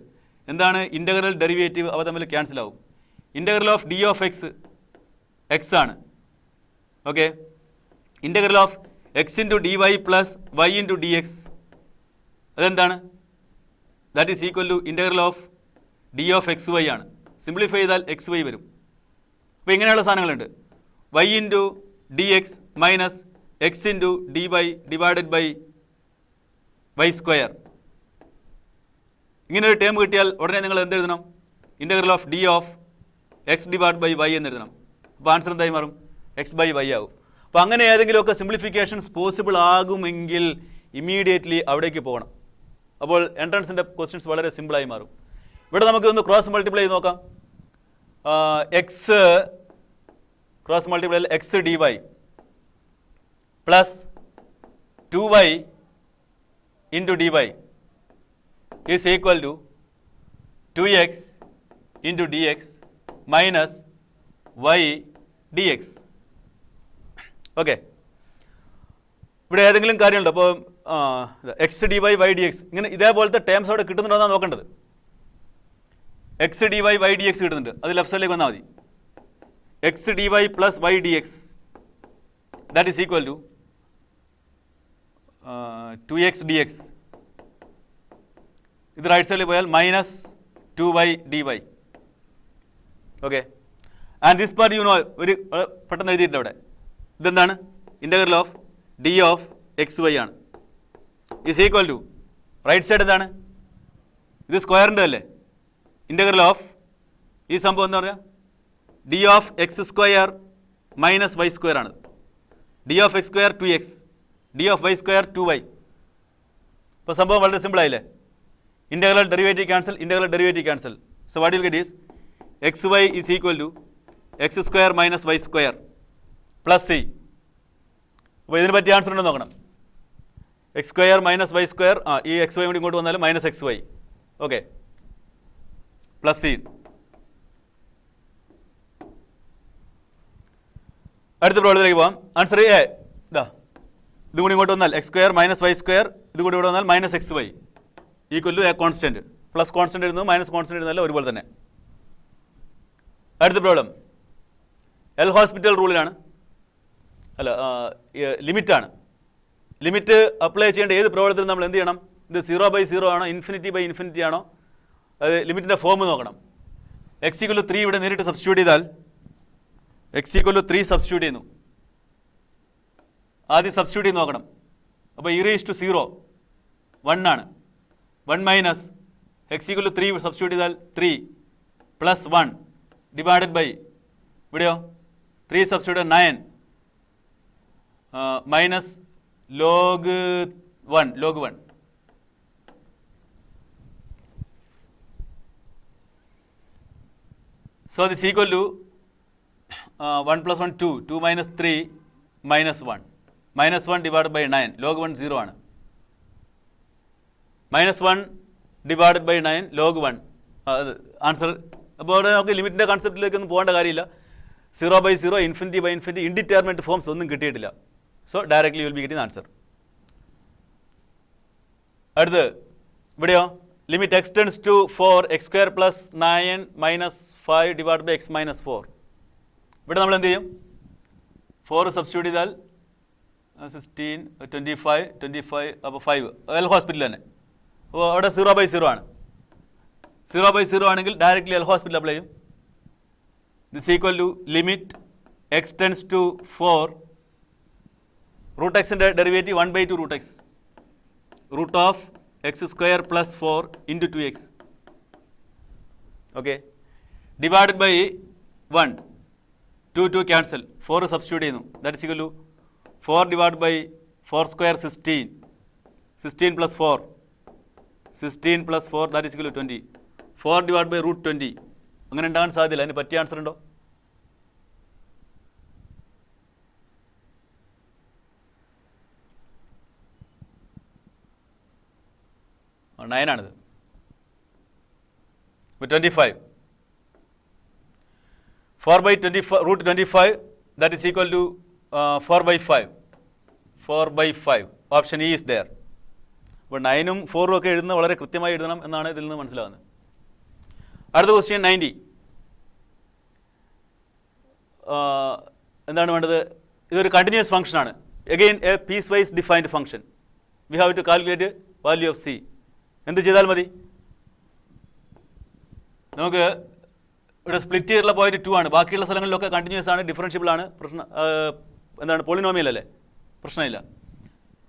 എന്താണ്? ഇൻ്റഗ്രൽ ഡെറിവേറ്റീവ് അവ തമ്മിൽ ക്യാൻസൽ ആവും. Integral of d of x x ആണ്. Okay, integral of x into d y plus y into d x അതെന്താണ്? That is equal to integral of d of x y ആണ്. Simplify ചെയ്താൽ x y വരും. അപ്പോൾ ഇങ്ങനെയുള്ള സാധനങ്ങളുണ്ട്. Y into d x minus x into d y divided by y square. ഇങ്ങനെ ഒരു term കിട്ടിയാൽ ഉടനെ നിങ്ങൾ എന്തെഴുതണം? Integral of d of x divide by Y എന്നെഴുതണം. അപ്പോൾ ആൻസർ എന്തായി മാറും? എക്സ് ബൈ വൈ ആകും. അപ്പോൾ അങ്ങനെ ഏതെങ്കിലുമൊക്കെ സിംപ്ലിഫിക്കേഷൻസ് പോസിബിൾ ആകുമെങ്കിൽ ഇമ്മീഡിയറ്റ്ലി അവിടേക്ക് പോകണം. അപ്പോൾ എൻട്രൻസിൻ്റെ ക്വസ്റ്റ്യൻസ് വളരെ സിമ്പിളായി മാറും. ഇവിടെ നമുക്ക് ഒന്ന് ക്രോസ് മൾട്ടിപ്ലൈ ചെയ്ത് നോക്കാം. X cross multiply x d y plus 2y into d y is equal to 2x into d x minus y d x. Okay, ഇവിടെ ഏതെങ്കിലും കാര്യമുണ്ടോ? അപ്പോൾ x d y y d x ഇങ്ങനെ ഇതേപോലത്തെ terms അവിടെ കിട്ടുന്നുണ്ടോ എന്നാണ് നോക്കേണ്ടത്. X d y y d x കിട്ടുന്നുണ്ട്, അത് ലെഫ്റ്റ് സൈഡിലേക്ക് വന്നാൽ മതി. X d y plus y d x that is equal to 2x d X. ഇത് റൈറ്റ് സൈഡിൽ പോയാൽ minus 2y d y. Okay, and this part you know, ഒരു പെട്ടെന്ന് എഴുതിയിട്ടുണ്ട് അവിടെ. ഇതെന്താണ്? Integral of d of x y ആണ്. Is equal to right side എന്താണ്? ഇത് സ്ക്വയറിൻ്റെ അല്ലേ? ഇൻ്റഗ്രൽ ഓഫ് ഈ സംഭവം എന്താ പറയുക? D of x square minus y square ആണ്. D of x square 2x, d of y square 2y. ഇപ്പോൾ സംഭവം വളരെ സിമ്പിളായില്ലേ? Integral derivative cancel, integral derivative cancel. So what you get is x y is equal to x square minus y square plus c. അപ്പോൾ ഇതിന് പറ്റിയ answer ഉണ്ടെന്ന് നോക്കണം. X square minus y square, ഈ എക്സ് വൈ കൂടി ഇങ്ങോട്ട് വന്നാലും minus x y. Okay, plus c. അടുത്ത പ്രോബ്ലത്തിലേക്ക് പോകാം. Answer A. ഇതാ ഇത് കൂടി ഇങ്ങോട്ട് വന്നാൽ x square minus y square, ഇത് കൂടി ഇവിടെ വന്നാൽ minus x y equal to a constant. Plus constant എഴുതുന്നത് മൈനസ് കോൺസ്റ്റൻറ്റ് എഴുതുന്നതല്ല ഒരുപോലെ തന്നെ. അടുത്ത പ്രോബ്ലം എൽ ഹോസ്പിറ്റൽ റൂളിലാണ്, അല്ല ലിമിറ്റാണ്. ലിമിറ്റ് അപ്ലൈ ചെയ്യേണ്ട ഏത് പ്രോബ്ലത്തിലും നമ്മൾ എന്ത് ചെയ്യണം? ഇത് 0/0 ആണോ ഇൻഫിനിറ്റി ബൈ ഇൻഫിനിറ്റി ആണോ? അത് ലിമിറ്റിൻ്റെ ഫോം നോക്കണം. എക്സ് ഈക്വൽ ടു 3 ഇവിടെ നേരിട്ട് സബ്സ്റ്റിറ്റ്യൂട്ട് ചെയ്താൽ എക്സ് ഈക്വൽ ടു 3 സബ്സ്റ്റിറ്റ്യൂട്ട് ചെയ്യുന്നു. ആദ്യം സബ്സ്റ്റിറ്റ്യൂട്ട് ചെയ്ത് നോക്കണം. അപ്പോൾ ഇ റേസ് ടു 0 1 ആണ്. 1 minus x equal to 3 substitute ചെയ്താൽ 3 പ്ലസ് 1 ഡിവൈഡഡ് ബൈ ഇവിടെയോ 3 substitute 9 minus log 1. So this is equal to 1 plus 1 2, 2 minus 3 minus 1. Minus 1 divided by 9, log 1 0 ആണ്. Minus 1 divided by 9 log 1 answer. അപ്പോൾ അവിടെ നമുക്ക് ലിമിറ്റിൻ്റെ കൺസെപ്റ്റിലേക്കൊന്നും പോകേണ്ട കാര്യമില്ല. 0/0, infinity by infinity, indeterminate forms ഒന്നും കിട്ടിയിട്ടില്ല. So directly will be getting answer. അടുത്ത് ഇവിടെയോ limit x tends to 4 x square plus 9 minus 5 divide by x minus 4. ഇവിടെ നമ്മൾ എന്ത് ചെയ്യും? 4 സബ്സ്റ്റിറ്റ്യൂട്ട് ചെയ്താൽ 16 25 അപ്പോൾ 5 എൽ ഹോസ്പിറ്റൽ തന്നെ. അപ്പോൾ അവിടെ 0/0 ആണ്. 0/0 ആണെങ്കിൽ ഡയറക്റ്റ്ലി എൽ ഹോസ്പിറ്റൽ അപ്ലൈ ചെയ്യും. This equal to limit x tends to 4 root എക്സിൻ്റെ derivative 1/2 root x root of x square plus 4 into 2x. Okay. Divided by 1. 2 cancel. 4 substitute ചെയ്യുന്നു. That is equal to 4 divided by 4 square 16. 16 plus 4. 16 plus 4 that is equal to 20. 4 divided by root 20. അങ്ങനെ ഉണ്ടാകാൻ സാധ്യതയില്ല. അതിന് പറ്റിയ answer ഉണ്ടോ? നയനാണിത്. ഇപ്പോൾ 25 4/25 root 25 that is equal to 4/5. 4/5 option E is there. അപ്പോൾ 9ഉം 4ഉം ഒക്കെ എഴുതുന്നത് വളരെ കൃത്യമായി എഴുതണം എന്നാണ് ഇതിൽ നിന്ന് മനസ്സിലാകുന്നത്. അടുത്ത ക്വസ്റ്റ്യൻ 90. എന്താണ് വേണ്ടത്? ഇതൊരു കണ്ടിന്യൂസ് ഫംഗ്ഷനാണ്. Again a piecewise defined function. We have to calculate value of c. എന്ത് ചെയ്താൽ മതി? നമുക്ക് ഇവിടെ സ്പ്ലിറ്റ് ചെയ്തിട്ടുള്ള പോയിന്റ് 2 ആണ്. ബാക്കിയുള്ള സ്ഥലങ്ങളിലൊക്കെ കണ്ടിന്യൂസ് ആണ്, ഡിഫറൻഷ്യബിൾ ആണ്. എന്താണ് പോളിനോമിയൽ അല്ലേ? പ്രശ്നമില്ല.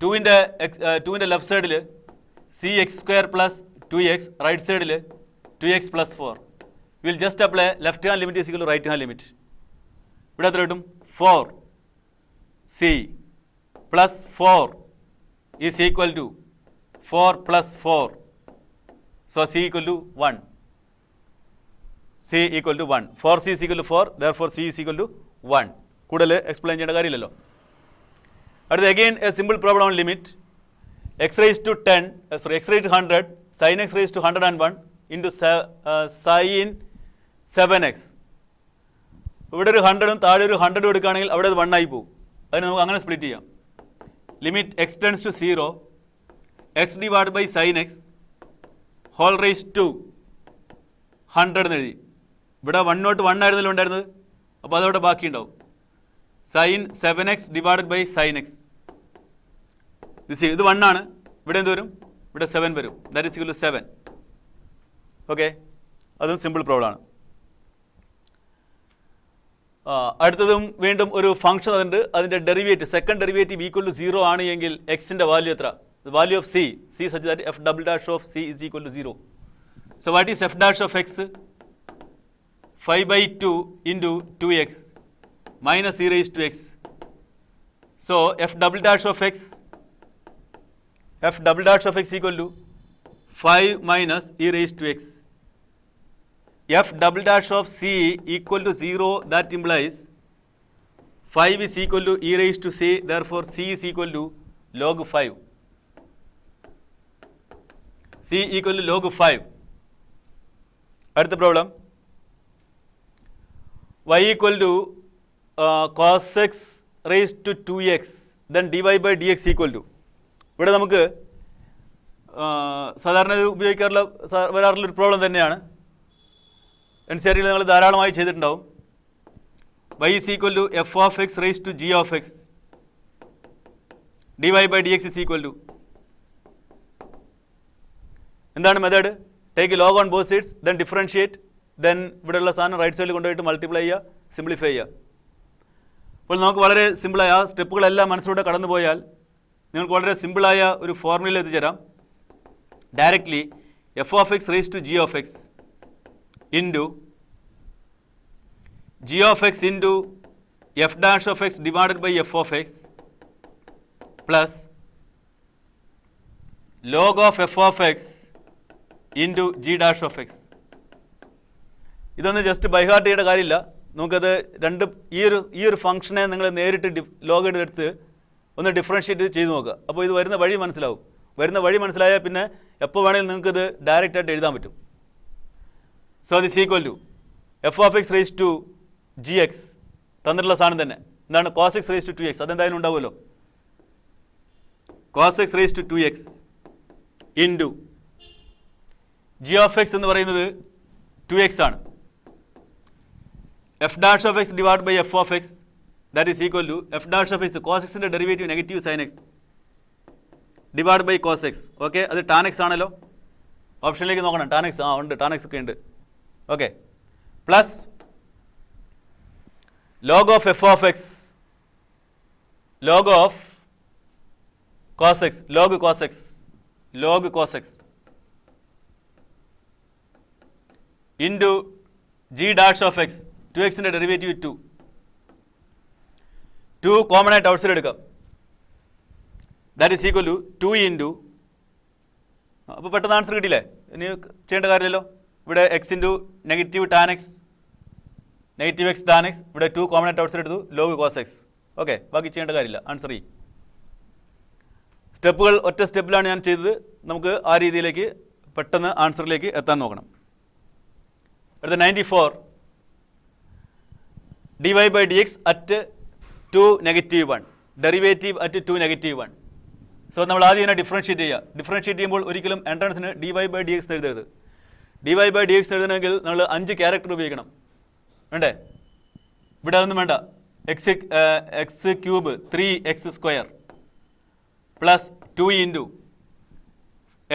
2ൻ്റെ ലെഫ്റ്റ് സൈഡിൽ c x square plus 2x, right സൈഡിൽ 2x plus 4. Will just apply left hand limit is equal to right hand limit. ഇവിടെ എത്ര കിട്ടും? 4c plus 4 is equal to 4 plus 4. So c equal to 1. c equal to 1. 4c is equal to 4. Therefore c is equal to 1. കൂടുതൽ explain ചെയ്യേണ്ട കാര്യമില്ലല്ലോ. അടുത്ത again A simple problem on limit x raised to 100 sin x raised to 101 into sin 7x. ഇവിടെ ഒരു 100ഉം താഴെ ഒരു 100ഉം എടുക്കുകയാണെങ്കിൽ അവിടെ അത് 1 ആയി പോകും. അതിന് നമുക്ക് അങ്ങനെ സ്പ്ലിറ്റ് ചെയ്യാം. Limit x tends to 0 x divided by sin x whole raised to 100 എന്ന് എഴുതി. ഇവിടെ 101 ആയിരുന്നല്ലോ ഉണ്ടായിരുന്നത്. അപ്പോൾ അതവിടെ ബാക്കി ഉണ്ടാവും. sin 7x divided by sin x. ഇത് 1 ആണ്. ഇവിടെ എന്ത് വരും? ഇവിടെ 7 വരും. That is equal to 7. Okay, അതും സിമ്പിൾ പ്രോബ്ലം ആണ്. അടുത്തതും വീണ്ടും ഒരു ഫംഗ്ഷൻ അതുണ്ട്. അതിൻ്റെ derivative second derivative equal to 0 ആണ് എങ്കിൽ എക്സിൻ്റെ വാല്യൂ എത്ര? The value of c such that f double dash of c is equal to 0. So what is f dash of x? 5/2 into 2x minus e raised to x. So f double dash of x equal to 5 minus e raised to x. F double dash of c equal to 0, that implies 5 is equal to e raised to c. Therefore c is equal to log 5. c equal to log 5. അടുത്ത problem y equal to cos x raised to 2x then dy by dx equal to. ഇവിടെ നമുക്ക് സാധാരണ വരാറുള്ളൊരു problem തന്നെയാണ്. NCERT-യിൽ നിങ്ങൾ ധാരാളമായി ചെയ്തിട്ടുണ്ടാവും. y is equal to f of x raised to g of x. dy by dx is equal to. എന്താണ് method? Take log on both sides then differentiate then ഇവിടെയുള്ള സാധനം റൈറ്റ് സൈഡിൽ കൊണ്ടുപോയിട്ട് മൾട്ടിപ്ലൈ ചെയ്യുക, സിംപ്ലിഫൈ ചെയ്യുക. അപ്പോൾ നമുക്ക് വളരെ സിമ്പിളായ ആ സ്റ്റെപ്പുകളെല്ലാം മനസ്സിലൂടെ കടന്നു പോയാൽ നിങ്ങൾക്ക് വളരെ സിമ്പിളായ ഒരു ഫോർമുലയിൽ എത്തിച്ചേരാം. Directly f of x raise to g of x into g of x into f dash of x divided by f of x plus log of f of x into g dash of x. ഇതൊന്ന് just by heart ചെയ്യേണ്ട കാര്യമില്ല. നമുക്കത് രണ്ട് ഈ ഒരു ഫംഗ്ഷനെ നിങ്ങൾ നേരിട്ട് ലോഗ് എടുത്ത് ഒന്ന് ഡിഫറൻഷ്യേറ്റ് ചെയ്ത് നോക്കുക. അപ്പോൾ ഇത് വരുന്ന വഴി മനസ്സിലാവും. വരുന്ന വഴി മനസ്സിലായാൽ പിന്നെ എപ്പോൾ വേണമെങ്കിലും നിങ്ങൾക്കിത് ഡയറക്റ്റായിട്ട് എഴുതാൻ പറ്റും. So this equal to f of x raise to g x തന്നിട്ടുള്ള സാധനം തന്നെ എന്താണ് cos x raise to 2x. അതെന്തായാലും ഉണ്ടാവുമല്ലോ. Cos x raise to 2x into g of x എന്ന് പറയുന്നത് 2x ആണ്. F dash of x divide by f of x that is equal to f dash of x cos എക്സിൻ്റെ derivative negative sine x divide by cos x. Okay, അത് tan x ആണല്ലോ. ഓപ്ഷനിലേക്ക് നോക്കണം. Tan x ഉണ്ട്, tan x ഒക്കെ ഉണ്ട്. Okay, plus log of f of x log of cos x log cos x log cos x into g dash of x 2x ന്റെ derivative 2 common ആയിട്ട് outside എടുക്കാം. That is equal to 2 into അപ്പോൾ പെട്ടെന്ന് answer കിട്ടിയില്ലേ? ഇനി ചെയ്യേണ്ട കാര്യമില്ലല്ലോ. ഇവിടെ x into negative tan x negative x tan x, ഇവിടെ 2 കോമൺ ആയിട്ട് ഔട്ട്സൈഡ് എടുത്തു, ലോഗ് കോസ് എക്സ്. ഓക്കെ, ബാക്കി ചെയ്യേണ്ട കാര്യമില്ല. ആൻസർ ചെയ്യും. സ്റ്റെപ്പുകൾ ഒറ്റ സ്റ്റെപ്പിലാണ് ഞാൻ ചെയ്തത്. നമുക്ക് ആ രീതിയിലേക്ക് പെട്ടെന്ന് ആൻസറിലേക്ക് എത്താൻ നോക്കണം. അടുത്ത 94 dy by d x at 2 negative 1 derivative at 2 negative 1. So നമ്മൾ ആദ്യം ഇതിനെ ഡിഫറൻഷ്യേറ്റ് ചെയ്യുക. ഡിഫറൻഷ്യേറ്റ് ചെയ്യുമ്പോൾ ഒരിക്കലും എൻട്രൻസിന് dy ബൈ ഡി എക്സ് എഴുതരുത്. dy ബൈ ഡി എക്സ് എഴുതണമെങ്കിൽ നമ്മൾ 5 ക്യാരക്ടർ ഉപയോഗിക്കണം. വേണ്ടേ? ഇവിടെ അതൊന്നും വേണ്ട. X cube 3x² plus 2 into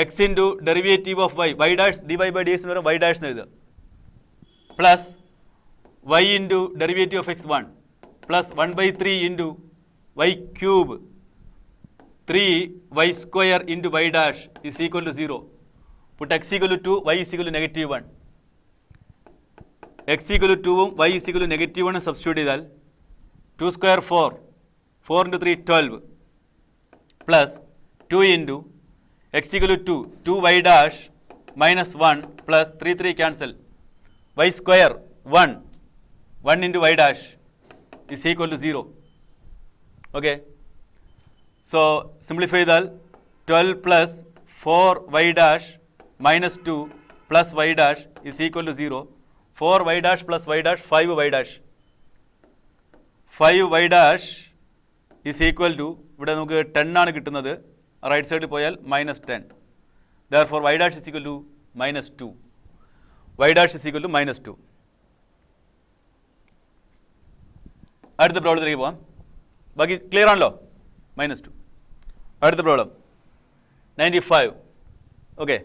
x into derivative of y dash dy by d എക്സിന് വൈ ഡാഷ് എന്ന് എഴുതുക plus y into derivative of x1 plus 1/3 into y cube 3y² into y dash is equal to 0. Put x equal to 2, y is equal to negative 1. x equal to 2ഉം y is equal to negative 1 substitute ചെയ്താൽ 2² 4, 4 into 3 12 plus 2 into x equal to 2 2y dash minus 1 plus 3 cancel y² 1 into y dash is equal to 0. Okay, so simplify ചെയ്താൽ 12 plus 4y dash minus 2 plus y dash is equal to 0. 4y dash plus y dash 5y dash 5y dash is equal to ഇവിടെ നമുക്ക് 10 ആണ് കിട്ടുന്നത്. Right സൈഡിൽ പോയാൽ -10. Therefore y dash is equal to -2. y dash is equal to -2. അടുത്ത പ്രോബ്ലത്തിലേക്ക് പോകാം. ബാക്കി ക്ലിയർ ആണല്ലോ? -2. അടുത്ത പ്രോബ്ലം 95. ഓക്കെ,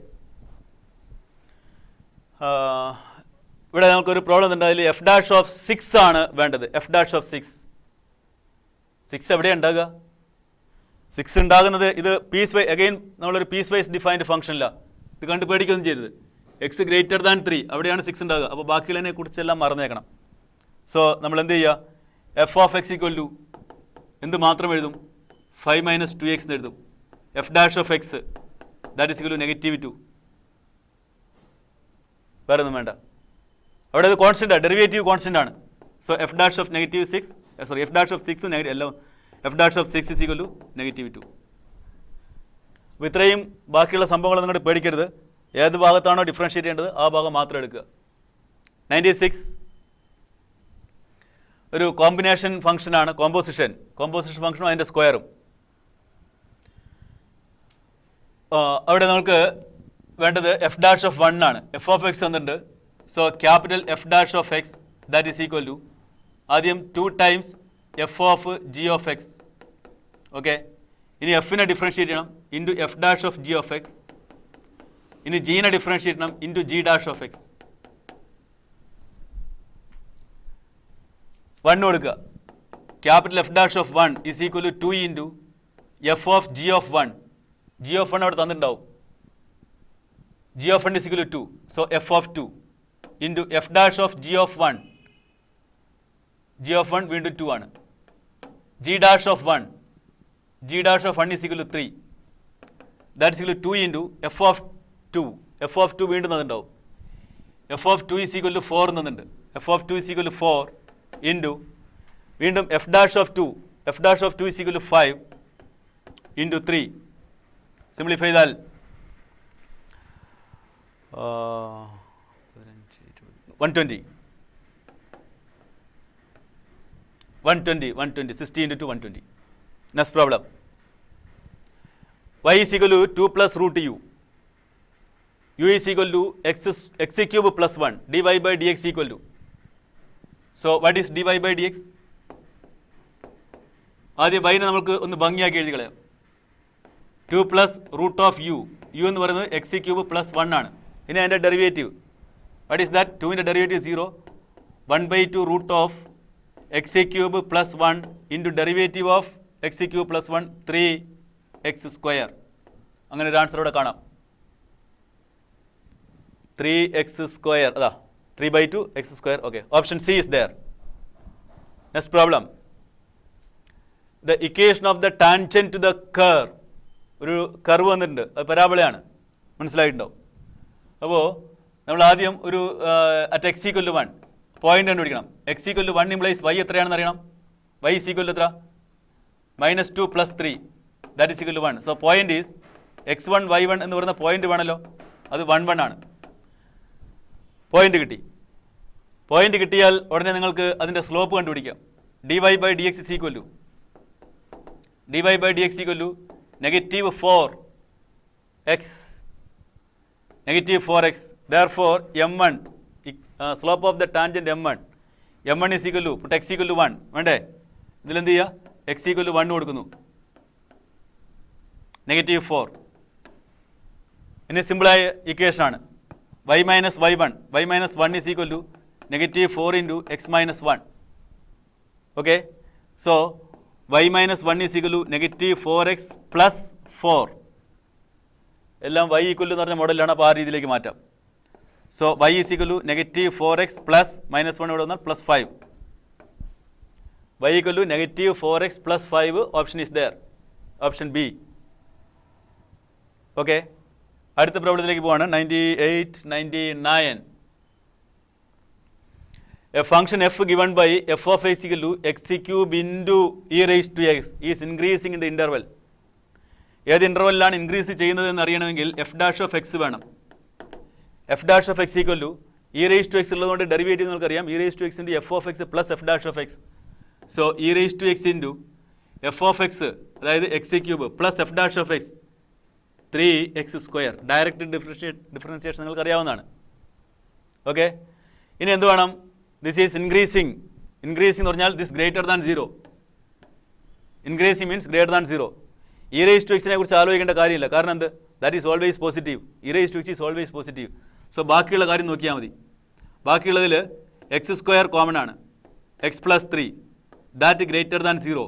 ഇവിടെ നമുക്കൊരു പ്രോബ്ലം ഉണ്ട്. അതിൽ എഫ് ഡാഷ് ഓഫ് 6 ആണ് വേണ്ടത്. എഫ് ഡാഷ് ഓഫ് 6 എവിടെയാണ് ഉണ്ടാകുക? 6 ഉണ്ടാകുന്നത് ഇത് പീസ് വൈസ്, അഗെയിൻ നമ്മളൊരു പീസ് വൈസ് ഡിഫൈൻഡ് ഫംഗ്ഷനിലാണ്. ഇത് കണ്ട് പേടിക്കൊന്നും ചെയ്യരുത്. എക്സ് ഗ്രേറ്റർ ദാൻ 3 അവിടെയാണ് 6 ഉണ്ടാകുക. അപ്പോൾ ബാക്കിയുള്ളതിനെ കുറിച്ചെല്ലാം മറന്നേക്കണം. സോ നമ്മൾ എന്ത് ചെയ്യുക? F of x equal to എന്ത് മാത്രം എഴുതും? 5 - 2x എന്ന് എഴുതും. F dash of x that is equal to -2. വേറെ ഒന്നും വേണ്ട. അവിടെ അത് കോൺസ്റ്റൻ്റ് ആണ്, ഡെറിവേറ്റീവ് കോൺസ്റ്റൻ്റ് ആണ്. So f dash of -6 f dash of 6 എല്ലാം f dash of 6 is equal to -2. അപ്പോൾ ഇത്രയും ബാക്കിയുള്ള സംഭവങ്ങൾ നിങ്ങളുടെ പേടിക്കരുത്. ഏത് ഭാഗത്താണോ ഡിഫറൻഷ്യേറ്റ് ചെയ്യേണ്ടത് ആ ഭാഗം മാത്രം എടുക്കുക. 96 ഒരു കോമ്പിനേഷൻ ഫംഗ്ഷനാണ്. കോമ്പോസിഷൻ ഫംഗ്ഷനും അതിൻ്റെ സ്ക്വയറും. അവിടെ നമുക്ക് വേണ്ടത് എഫ് ഡാഷ് ഓഫ് 1 ആണ്. എഫ് ഓഫ് എക്സ് എന്നുണ്ട്. So capital F dash of x that is equal to ആദ്യം 2 times f of g of x. Okay, ഇനി എഫിനെ ഡിഫറൻഷ്യേറ്റ് ചെയ്യണം into f dash of g of x. ഇനി ജീനെ differentiate ചെയ്യണം into g dash of x. 1 കൊടുക്കുക. Capital F dash of 1 is equal to 2 into f of g of 1. G of 1 അവിടെ തന്നിട്ടുണ്ടാവും. G of 1 is equal to 2. So f of 2 into f dash of g of 1. G of 1 വീണ്ടും 2 ആണ്. G dash of 1. G dash of 1 is equal to 3. That is equal to 2 into f of 2. F of 2 വീണ്ടും തന്നിട്ടുണ്ടാവും. F of 2 is equal to 4 എന്നുണ്ട്. F of 2 is equal to 4 into വീണ്ടും f dash of 2. F dash of 2 is equal to 5 into 3. Simplify ചെയ്താൽ 120. 60 into 2 120. Next problem. Y is equal to 2 plus root u. U is equal to x cube plus 1. dy by dx equal to. So what is dy by dx? ആദ്യം y-നെ നമുക്ക് ഒന്ന് ഭംഗിയാക്കി എഴുതി കളയാം. 2 plus root of u. u എന്ന് പറയുന്നത് x cube plus 1 ആണ്. ഇനി അതിൻ്റെ ഡെറിവേറ്റീവ്. What is that? 2ൻ്റെ derivative 0. 1/2 root of x cube plus 1 into derivative of x cube plus 1 3x square. അങ്ങനെ ഒരു ആൻസർ ഇവിടെ കാണാം. 3x square. അതാ 3/2 x square. Okay, option c is there. Next problem. The equation of the tangent to the curve. ഒരു curve വന്നിട്ടുണ്ട്, അത് പരാബോളയാണ്, മനസ്സിലായിട്ടുണ്ടാവും. അപ്പോൾ നമ്മൾ ആദ്യം ഒരു at x equal to 1 point കണ്ടുപിടിക്കണം. X equal to 1 implies y എത്രയാണെന്ന് അറിയണം. വൈ ഈസ് ഈക്വൽ ടു എത്ര? -2 + 3 that is equal to 1. So point is x1 y1 എന്ന് പറയുന്ന പോയിന്റ് വേണമല്ലോ, അത് 1 1 ആണ്. പോയിന്റ് കിട്ടി. പോയിന്റ് കിട്ടിയാൽ ഉടനെ നിങ്ങൾക്ക് അതിൻ്റെ സ്ലോപ്പ് കണ്ടുപിടിക്കാം. dy by dx is equal to -4x. -4x. Therefore m1 slope of the tangent m1 is equal to, put x equal to 1 വേണ്ടേ? ഇതിലെന്ത് ചെയ്യുക? x equal to 1 കൊടുക്കുന്നു, -4. ഇനി സിമ്പിളായ ഇക്വേഷൻ ആണ്. y minus y1 is equal to -4 into x minus 1. Okay, so y minus 1 is equal to -4x plus 4. എല്ലാം y equal എന്ന് പറഞ്ഞ മോഡലാണ്, അപ്പോൾ ആ രീതിയിലേക്ക് മാറ്റാം. So y is equal to -4x plus -1 ഇവിടെ വന്നാൽ +5. y equal to -4x plus 5. Option is there. Option B. Okay, അടുത്ത പ്രോബ്ലത്തിലേക്ക് പോവാണ്. 98, 99. A function f given by f of x equal to x cube into e raised to x is increasing in the interval. ഏത് ഇൻ്റർവെല്ലാണ് increase ചെയ്യുന്നത് എന്ന് അറിയണമെങ്കിൽ f dash of x വേണം. F dash of x equal to e raise to x ഉള്ളതുകൊണ്ട് derivative നിങ്ങൾക്കറിയാം. E raise to x into f of x plus f dash of x. So e raise to x into f of x, അതായത് x cube plus f dash of x 3x square. Direct differentiation നിങ്ങൾക്ക് അറിയാവുന്നതാണ്. Okay, ഇനി എന്ത് വേണം? This is increasing. Increasing എന്ന് പറഞ്ഞാൽ this greater than 0. Increasing means greater than 0. E raise to എക്സിനെ കുറിച്ച് ആലോചിക്കേണ്ട കാര്യമില്ല, കാരണം എന്ത്? That is always positive. E raise to x is always positive. So ബാക്കിയുള്ള കാര്യം നോക്കിയാൽ മതി. ബാക്കിയുള്ളതിൽ എക്സ് സ്ക്വയർ കോമൺ ആണ്, x plus 3 that greater than 0.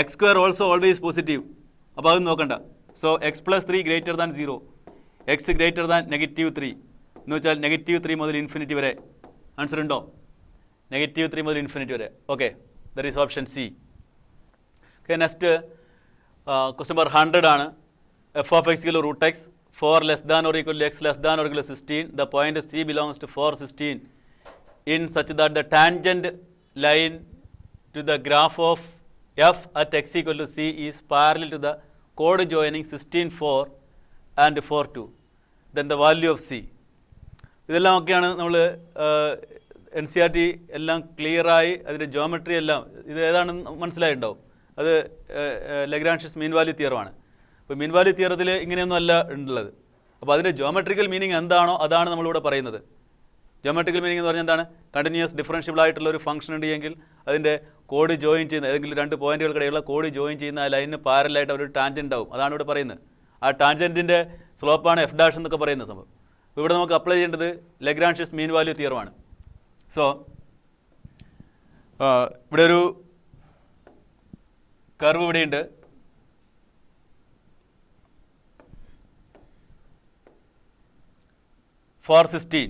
X square also always positive, അപ്പോൾ അത് നോക്കണ്ട. So x plus 3 greater than 0, x greater than -3 എന്ന് വെച്ചാൽ -3 മുതൽ ഇൻഫിനിറ്റി വരെ. ആൻസർ ഉണ്ടോ? -3 മുതൽ ഇൻഫിനിറ്റി വരെ. Okay, that is option C. Okay, next question number 100 ആണ്. F of x equal to root x 4 less than or equal to x less than or equal to 16. The point c belongs to 4 16 in such that the tangent line to the graph of f at x equal to c is parallel to the കോഡ് joining 16 4 and 4 2. Then the value of C. ഇതെല്ലാം ഒക്കെയാണ് നമ്മൾ NCERT എല്ലാം ക്ലിയറായി അതിൻ്റെ geometry എല്ലാം ഇത് ഏതാണെന്ന് മനസ്സിലായിട്ടുണ്ടാവും. അത് ലഗ്രാൻഷ്യസ് മീൻ വാല്യൂ തിയറമാണ്. അപ്പോൾ മീൻ വാല്യൂ തിയറത്തിൽ ഇങ്ങനെയൊന്നും അല്ല ഉള്ളത്. അപ്പോൾ അതിൻ്റെ ജോമെട്രിക്കൽ മീനിങ് എന്താണോ അതാണ് നമ്മളിവിടെ പറയുന്നത്. ജോമെട്രിക്കൽ മീനിങ് എന്ന് പറഞ്ഞാൽ എന്താണ്? കണ്ടിന്യൂസ് ഡിഫറൻഷ്യബിൾ ആയിട്ടുള്ള ഒരു ഫംഗ്ഷൻ ഉണ്ടെങ്കിൽ അതിൻ്റെ കോഡ് ജോയിൻ ചെയ്യുന്ന ഏതെങ്കിലും 2 പോയിന്റുകൾക്കിടയിലുള്ള കോഡ് ജോയിൻ ചെയ്യുന്ന ആ ലൈനിന് പാരലായിട്ട് ഒരു ടാൻജന്റ് ഉണ്ടാവും. അതാണ് ഇവിടെ പറയുന്നത്. ആ ടാൻജൻറ്റിൻ്റെ സ്ലോപ്പാണ് എഫ് ഡാഷ് എന്നൊക്കെ പറയുന്ന സംഭവം. അപ്പോൾ ഇവിടെ നമുക്ക് അപ്ലൈ ചെയ്യേണ്ടത് ലഗ്രാൻഷ്യസ് മീൻ വാല്യൂ തിയറമാണ്. സോ ഇവിടെ ഒരു കർവ് ഇവിടെയുണ്ട്. ഫോർ 16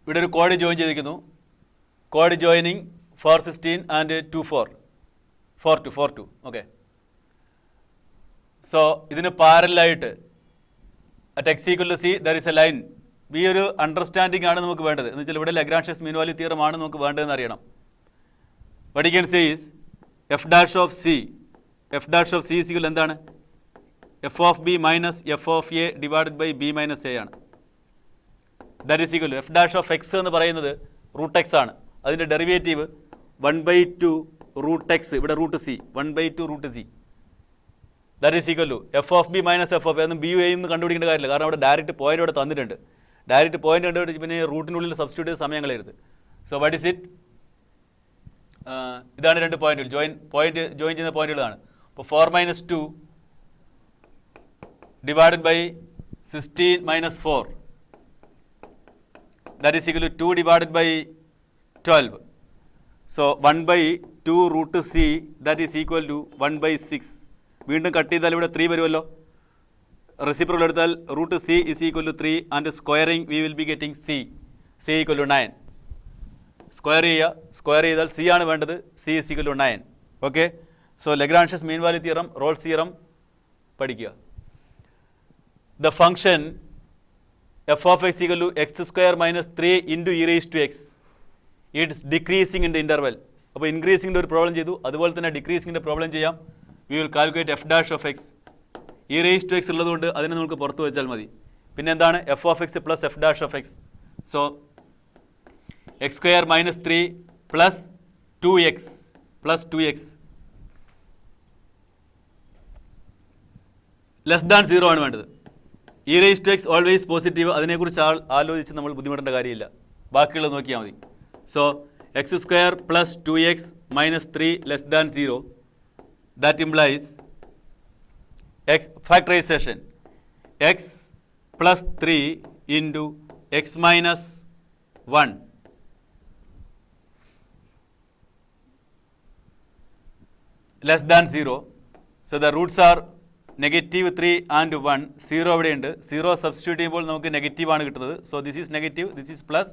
ഇവിടെ ഒരു കോഡ് ജോയിൻ ചെയ്തിരിക്കുന്നു. കോഡ് ജോയിനിങ് 416 ആൻഡ് 42 ഓക്കെ. സോ ഇതിന് പാരലായിട്ട് at x equal to c there is a line. ഈ ഒരു അണ്ടർസ്റ്റാൻഡിംഗ് ആണ് നമുക്ക് വേണ്ടത്. എന്ന് വെച്ചാൽ ഇവിടെ ലഗ്രാൻഷ്യസ് മീൻ വാല്യൂ തിയറം ആണ് നമുക്ക് വേണ്ടതെന്ന് അറിയണം. What you can say is f dash of c is equal എന്താണ്? F of b minus f of a divided by b minus a ആണ്. That is equal to f dash of x എന്ന് പറയുന്നത് root x ആണ്. അതിൻ്റെ derivative 1/2 root x, ഇവിടെ root c, 1/2 root c. That is equal to f of b minus f of a. ഒന്നും ബിയും എയും കണ്ടുപിടിക്കേണ്ട കാര്യമില്ല, കാരണം അവിടെ ഡയറക്റ്റ് പോയിന്റ് ഇവിടെ തന്നിട്ടുണ്ട്. ഡയറക്റ്റ് പോയിന്റ് കണ്ടുപിടിച്ച് പിന്നെ റൂട്ടിനുള്ളിൽ സബ്സ്റ്റിറ്റ്യൂട്ട് ചെയ്ത സമയം കളയരുത്. So what is it? ഇതാണ് രണ്ട് പോയിന്റുകൾ, ജോയിൻ ചെയ്യുന്ന പോയിന്റുകളാണ്. അപ്പോൾ 4 - 2 divided by 16 - 4 that is equal to 2 divided by 12. So 1/2 root c that is equal to 1/6. വീണ്ടും കട്ട് ചെയ്താൽ ഇവിടെ 3 വരുമല്ലോ. റെസിപ്രോക്കൽ എടുത്താൽ root c is equal to 3 and squaring we will be getting c equal to 9. Square ചെയ്താൽ c ആണ് വേണ്ടത്, c is equal to 9. Okay. So Lagrange's mean value theorem, Rolle's theorem പഠിക്കുക. The function f of x equal to x square minus 3 into e raised to x. It is decreasing in the interval. അപ്പോൾ ഇൻക്രീസിങ്ങിൻ്റെ ഒരു problem ചെയ്തു, അതുപോലെ തന്നെ ഡിക്രീസിങ്ങിൻ്റെ problem ചെയ്യാം. We will calculate f dash of x. E raise to x ഉള്ളതുകൊണ്ട് അതിനെ നമുക്ക് പുറത്ത് വെച്ചാൽ മതി. പിന്നെ എന്താണ് f of x plus f dash of x. So x square minus 3 plus 2x less than 0 ആണ് വേണ്ടത്. E raise to x always positive, അതിനെക്കുറിച്ച് ആലോചിച്ച് നമ്മൾ ബുദ്ധിമുട്ടേണ്ട കാര്യമില്ല, ബാക്കിയുള്ളത് നോക്കിയാൽ മതി. So x square plus 2x minus 3 less than 0. That implies X factorisation X plus 3 into X minus 1 less than 0. So the roots are -3 and 1. 0 അവിടെയുണ്ട്. 0 സബ്സ്റ്റിറ്റ്യൂട്ട് ചെയ്യുമ്പോൾ നമുക്ക് നെഗറ്റീവാണ് കിട്ടുന്നത്. So this is negative, this is plus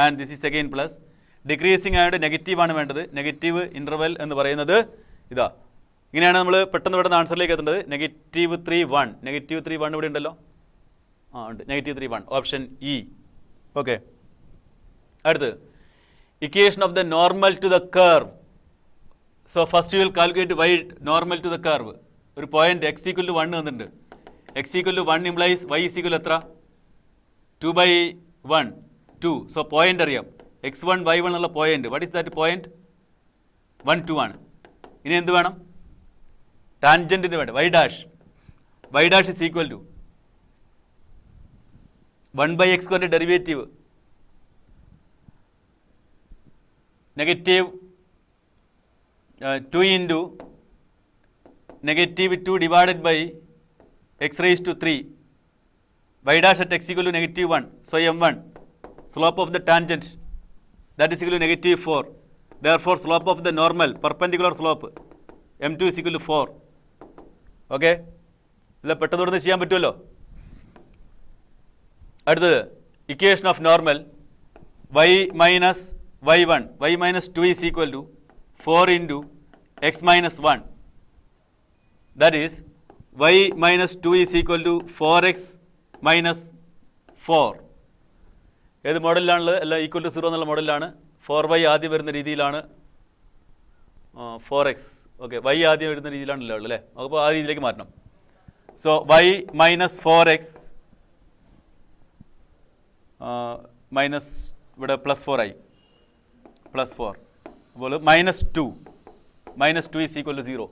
and this is again plus. Decreasing ആയതുകൊണ്ട് നെഗറ്റീവാണ് വേണ്ടത്. Negative interval എന്ന് പറയുന്നത് ഇതാ. ഇങ്ങനെയാണ് നമ്മൾ പെട്ടെന്ന് പെട്ടെന്ന് ആൻസറിലേക്ക് എത്തേണ്ടത്. -3 1 ഇവിടെ ഉണ്ടല്ലോ. ഉണ്ട്, -3 1 ഓപ്ഷൻ ഇ. ഓക്കെ. അടുത്ത് equation of the normal to the curve. So first you will calculate y normal to the curve. ഒരു പോയിന്റ് x ഈക്വൽ ടു 1 തന്നിട്ടുണ്ട്. x equal to 1 implies y equal എത്ര? 2/1 2. സോ പോയിന്റ് അറിയാം, x1 y1 എന്നുള്ള point. What is that point? 1 2 ആണ്. ഇനി എന്ത് വേണം? ടാൻജൻറ്റിന് വേണ്ട y dash is equal to 1/x2 derivative -2 into -2 divided by x raised to 3. y dash at x equal to -1. So m1 slope of the tangent that is equal to -4. Therefore slope of the normal perpendicular slope m2 is equal to 4. Okay. ഇല്ല പെട്ടെന്ന് ചെയ്യാൻ പറ്റുമല്ലോ. അടുത്തത് equation of normal y minus y1 y minus 2 is equal to 4 into x minus 1. That is y minus 2 is equal to 4x minus 4. ഏത് മോഡലിലാണുള്ളത്? എല്ലാം equal to 0 എന്നുള്ള മോഡലിലാണ്. 4y ആദ്യം വരുന്ന രീതിയിലാണ് 4x. ഓക്കെ, y ആദ്യം വരുന്ന രീതിയിലാണല്ലോ ഉള്ളത് അല്ലേ? അപ്പോൾ ആ രീതിയിലേക്ക് മാറ്റണം. So y minus 4x minus ഇവിടെ +4 ആയി, +4. അപ്പോൾ -2 is equal to 0.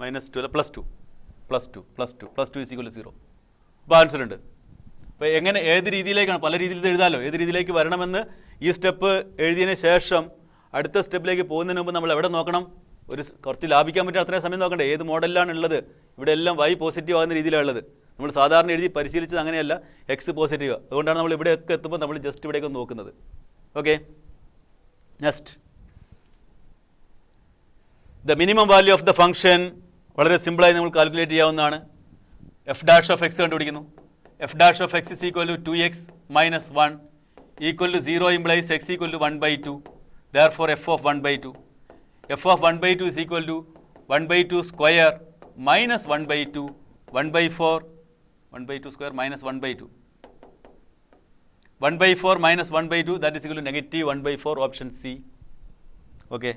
-2 അല്ല +2 is equal to 0. അപ്പോൾ ആൻസർ ഉണ്ട്. അപ്പോൾ എങ്ങനെ ഏത് രീതിയിലേക്കാണ്? പല രീതിയിൽ എഴുതാമല്ലോ. ഏത് രീതിയിലേക്ക് വരണമെന്ന് ഈ സ്റ്റെപ്പ് എഴുതിയതിന് ശേഷം അടുത്ത സ്റ്റെപ്പിലേക്ക് പോകുന്നതിന് മുമ്പ് നമ്മൾ എവിടെ നോക്കണം? കുറച്ച് ലാഭിക്കാൻ പറ്റുന്ന അത്രയും സമയം നോക്കണ്ടേ, ഏത് മോഡലിലാണ് ഉള്ളത്. ഇവിടെ എല്ലാം y പോസിറ്റീവ് ആകുന്ന രീതിയിലാണ് ഉള്ളത്. നമ്മൾ സാധാരണ എഴുതി പരിശീലിച്ചത് അങ്ങനെയല്ല, എക്സ് പോസിറ്റീവ്. അതുകൊണ്ടാണ് നമ്മൾ ഇവിടെയൊക്കെ എത്തുമ്പോൾ നമ്മൾ ജസ്റ്റ് ഇവിടേക്ക് നോക്കുന്നത്. Okay, next the minimum value of the function. വളരെ സിമ്പിളായി നമ്മൾ കാൽക്കുലേറ്റ് ചെയ്യാവുന്നതാണ്. എഫ് ഡാഷ് ഓഫ് എക്സ് കണ്ടുപിടിക്കുന്നു. F dash of x is equal to 2x minus 1 equal to 0 implies x equal to 1/2. therefore f of 1/2. f of 1/2 is equal to 1/2 square minus 1/2, 1/4, 1/2 square minus 1/2. 1/4 minus 1/2, that is equal to negative 1/4, option C. Okay,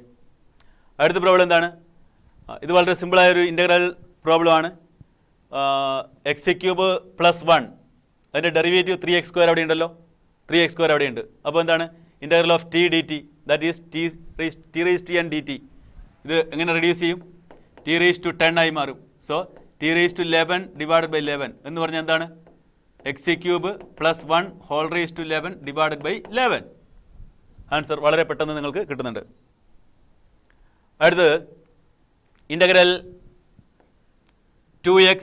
അടുത്ത problem എന്താണ്? ഇത് വളരെ സിമ്പിളായൊരു integral പ്രോബ്ലമാണ്. X cube plus 1, അതിൻ്റെ derivative 3x² അവിടെ ഉണ്ടല്ലോ, 3x² അവിടെ ഉണ്ട്. അപ്പോൾ എന്താണ്? Integral of t d t, that is t raise to n d t. ഇത് എങ്ങനെ റെഡ്യൂസ് ചെയ്യും? ടി റേസ് ടു 10 ആയി മാറും. So t raise to 11 divided by 11 എന്ന് പറഞ്ഞാൽ എന്താണ്? X cube plus 1 whole raise to 11 divided by 11. Answer വളരെ പെട്ടെന്ന് നിങ്ങൾക്ക് കിട്ടുന്നുണ്ട്. അടുത്തത് integral 2x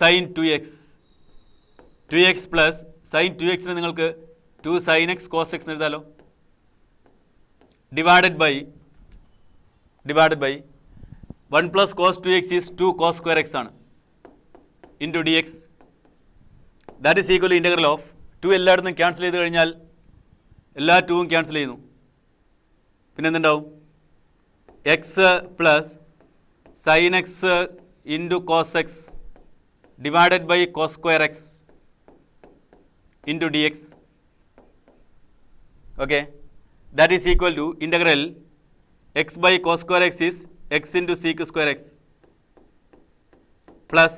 sine 2x, 2x plus sine 2xന് നിങ്ങൾക്ക് 2 sin x cos x എഴുതാലോ. Divided by 1 plus cos 2x is 2 cos square x ആണ്, into d x. That is equal integral of 2 എല്ലായിടത്തും ക്യാൻസൽ ചെയ്ത് കഴിഞ്ഞാൽ എല്ലാ 2ഉം ക്യാൻസൽ ചെയ്യുന്നു. പിന്നെ എന്തുണ്ടാവും? X plus sine x into cos x divided by cos square x into d x. Okay, that is equal to integral x by cos square x is x into sec square x plus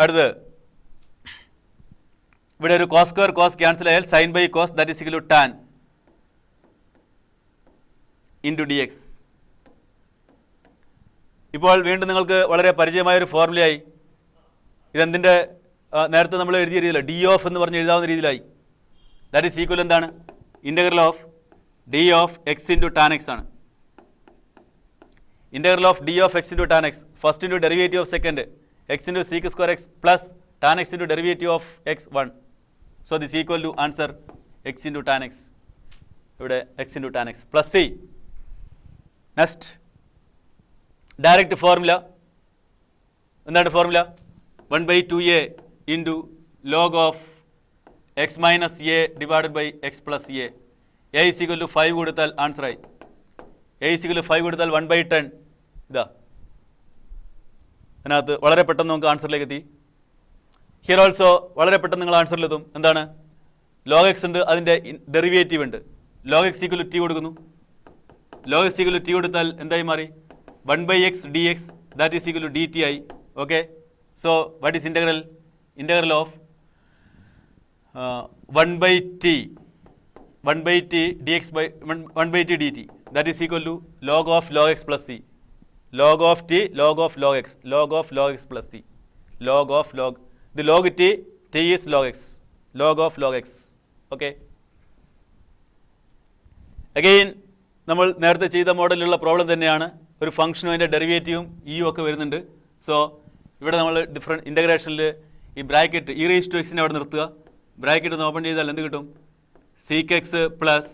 അടുത്ത് ഇവിടെ ഒരു cos square cos cancel ആയാൽ sin by cos, that is equal to tan into dx. ഇപ്പോൾ വീണ്ടും നിങ്ങൾക്ക് വളരെ പരിചയമായൊരു ഫോർമുലയായി. ഇതെന്തിൻ്റെ നേരത്തെ നമ്മൾ എഴുതിയ രീതിയിലാണ്, ഡി ഓഫ് എന്ന് പറഞ്ഞ് എഴുതാവുന്ന രീതിയിലായി. ദാറ്റ് ഈസ് ഈക്വൽ എന്താണ്? Integral of d of x into tan x ആണ്. Integral of d of x into tan x, first into derivative of second x into sec square x plus tan x into derivative of x 1. So this equal to answer x into tan x. ഇവിടെ x into tan x plus c. Next direct formula. എന്താണ് formula? 1/2a into log of x minus A divided by x plus a. A is equal to 5 കൊടുത്താൽ ആൻസറായി. A is equal to 5 കൊടുത്താൽ 1/10. ഇതാ, അതിനകത്ത് വളരെ പെട്ടെന്ന് നമുക്ക് ആൻസറിലേക്ക് എത്തി. ഹിയർ ഓൾസോ വളരെ പെട്ടെന്ന് നിങ്ങൾ ആൻസറിലെത്തും. എന്താണ്? ലോഗ് എക്സ് ഉണ്ട്, അതിൻ്റെ ഡെറിവേറ്റീവ് ഉണ്ട്. Log x equal to t കൊടുക്കുന്നു. Log x equal to t കൊടുത്താൽ എന്തായി മാറി? 1/x dx, that is equal to d t ആയി. Okay, so what is integral? Integral of 1/t dx by 1/t dt, that is equal to log of log x plus c. Log of t, log of log x, log of log x plus c. Log of log, the log t is log x, log of log x. Okay. Again, നമ്മൾ നേരത്തെ ചെയ്ത മോഡലിലുള്ള problem തന്നെയാണ്. ഒരു ഫംഗ്ഷനും അതിൻ്റെ ഡെറിവേറ്റീവും ഇയും ഒക്കെ വരുന്നുണ്ട്. സോ ഇവിടെ നമ്മൾ ഡിഫറെൻറ്റ് ഇൻ്റഗ്രേഷനിൽ ഈ ബ്രാക്കറ്റ് ഇ റേസ് ടു എക്സിനെ അവിടെ നിർത്തുക. ബ്രാക്കറ്റ് ഒന്ന് ഓപ്പൺ ചെയ്താൽ എന്ത് കിട്ടും? Sec x plus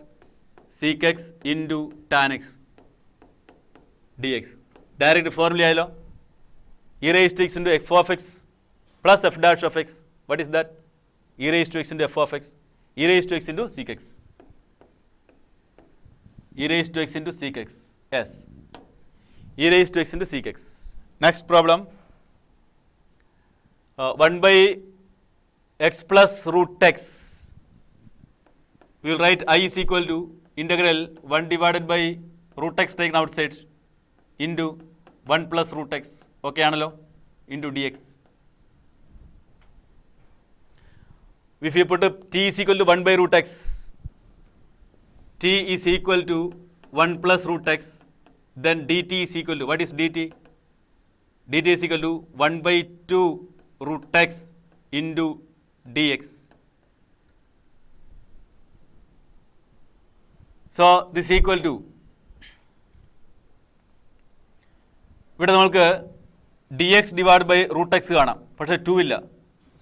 sec x into tan x d x. Direct formula ആയാലോ. E raise to x into f of x plus f dash of x. What is that? E raise to x into f of x, e raise to x into sec x, e raise to x into sec x. Yes, E raise to x into sec x. Next problem 1/x plus root x. We will write I is equal to integral 1 divided by root x taken outside into 1 plus root x. Okay ആണല്ലോ, into dx. If you put t is equal to 1 by root x, t is equal to 1 plus root x, then dt is equal to, what is dt? dt is equal to 1/2 root x into dx. So this is equal to ഇവിടെ നമ്മൾക്ക് d x divide by root x കാണാം, പക്ഷേ 2 ഇല്ല.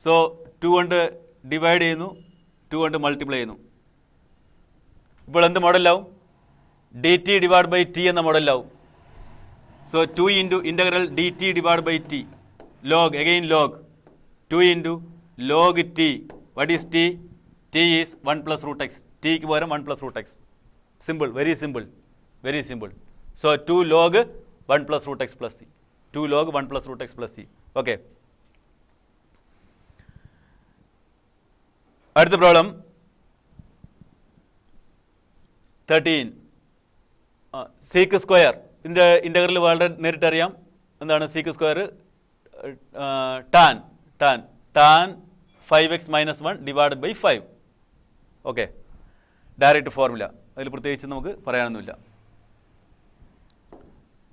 So 2 കൊണ്ട് divide ചെയ്യുന്നു, 2 കൊണ്ട് multiply ചെയ്യുന്നു. ഇപ്പോൾ എന്ത് മോഡലാവും? D t divide by t എന്ന മോഡലാവും. So 2 into integral d t divide by t log, again log 2 into log t. What is t? T is 1 plus root x. ടിക്ക് പകരം 1 plus root x. Simple, very simple, very simple. So 2 log 1 plus root x plus c. 2 log 1 plus root x plus c. Okay, അടുത്ത problem 13. Seek square. ഇതിൻ്റെ integral വളരെ നേരിട്ടറിയാം. എന്താണ് sec square? Tan 5x minus 1 divided by 5. Okay, direct formula, അതിൽ പ്രത്യേകിച്ച് നമുക്ക് പറയാനൊന്നുമില്ല.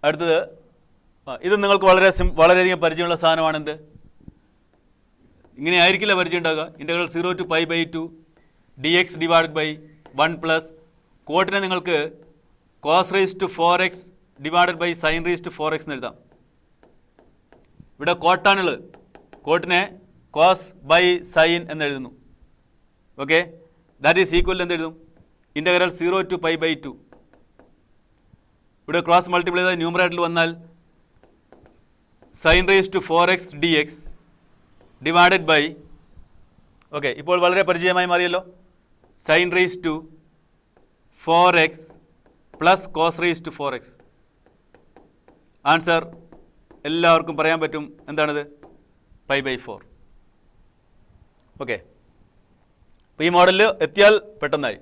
അടുത്തത്, ഇത് നിങ്ങൾക്ക് വളരെയധികം പരിചയമുള്ള സാധനമാണ്. എന്ത്? ഇങ്ങനെ ആയിരിക്കില്ല പരിചയം ഉണ്ടാകുക. Integral 0 to pi by 2 dx divide by 1 plus കോട്ടിനെ നിങ്ങൾക്ക് cos raise to 4x divided by sine raise to 4x എന്ന് എഴുതാം. ഇവിടെ കോട്ടാണുള്ളത്. കോട്ടിനെ കോസ് ബൈ സൈൻ എന്ന് എഴുതുന്നു. ഓക്കെ, ദാറ്റ് ഈസ് ഈക്വൽ എന്ന് എഴുതും. Integral 0 to pi by 2. ഇവിടെ ക്രോസ് മൾട്ടിപ്ലൈ ചെയ്താൽ ന്യൂമറേറ്ററിൽ വന്നാൽ sine raise to 4x dx divided by, okay, ഇപ്പോൾ വളരെ പരിചയമായി മാറിയല്ലോ, sine raise to 4x plus cos raise to 4x. Answer എല്ലാവർക്കും പറയാൻ പറ്റും. എന്താണിത്? Pi by 4. ഓക്കെ, അപ്പോൾ ഈ മോഡലിൽ എത്തിയാൽ പെട്ടെന്നായി.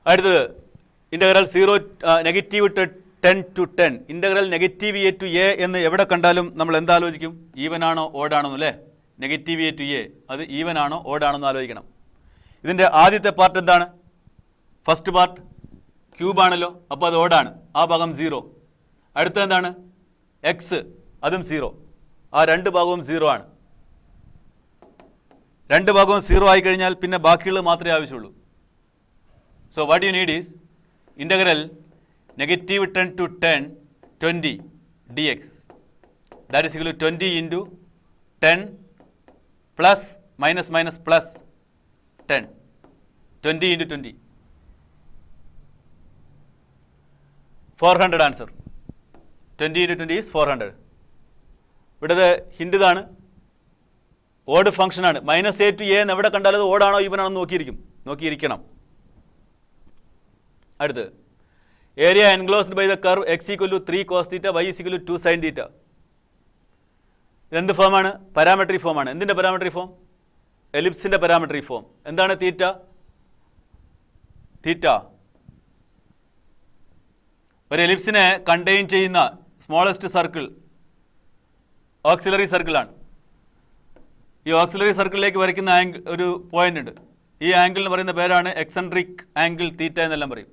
അടുത്തത് integral negative 10 to 10. Integral negative a to a എന്ന് എവിടെ കണ്ടാലും നമ്മൾ എന്താലോചിക്കും? ഈവൻ ആണോ ഓഡാണോ അല്ലേ? നെഗറ്റീവ് എ ടു എ, അത് ഈവൻ ആണോ ഓഡാണോ എന്ന് ആലോചിക്കണം. ഇതിൻ്റെ ആദ്യത്തെ പാർട്ട് എന്താണ്? ഫസ്റ്റ് പാർട്ട് ക്യൂബാണല്ലോ, അപ്പോൾ അത് ഓഡാണ്. ആ ഭാഗം 0. അടുത്ത എന്താണ്? എക്സ്, അതും 0. ആ രണ്ട് ഭാഗവും 0 ആണ്. രണ്ട് ഭാഗവും 0 ആയിക്കഴിഞ്ഞാൽ പിന്നെ ബാക്കിയുള്ളത് മാത്രമേ ആവശ്യമുള്ളൂ. So what you need is integral negative 10 to 10 20 dx. That is equal to 20 into 10 plus minus minus plus 10. 20 into 20 400 answer. 20 into 20 is 400. ഇവിടുത്തെ ഹിൻ്റ് ഇതാണ്, ഓഡ് ഫംഗ്ഷനാണ്. മൈനസ് എ ടു എ എന്ന് എവിടെ കണ്ടാലും അത് ഓടാണോ ഈവനാണോ നോക്കിയിരിക്കണം. അടുത്ത് area enclosed by the curve x equal to 3 cos theta y equal to 2 sine theta. ഇതെന്ത് ഫോമാണ്? പാരാമെട്രിക് ഫോമാണ്. എന്തിൻ്റെ പാരാമെട്രിക് ഫോം? എലിപ്സിൻ്റെ പാരാമെട്രിക് ഫോം. എന്താണ് തീറ്റ? ഒരു എലിപ്സിനെ കണ്ടെയ്ൻ ചെയ്യുന്ന സ്മോളസ്റ്റ് സർക്കിൾ ഓക്സിലറി സർക്കിളാണ്. ഈ ഓക്സിലറി സർക്കിളിലേക്ക് വരയ്ക്കുന്ന ആംഗിൾ, ഒരു പോയിന്റ് ഉണ്ട്. ഈ ആംഗിളിന് പറയുന്ന പേരാണ് എക്സെൻട്രിക് ആംഗിൾ തീറ്റ എന്നെല്ലാം പറയും.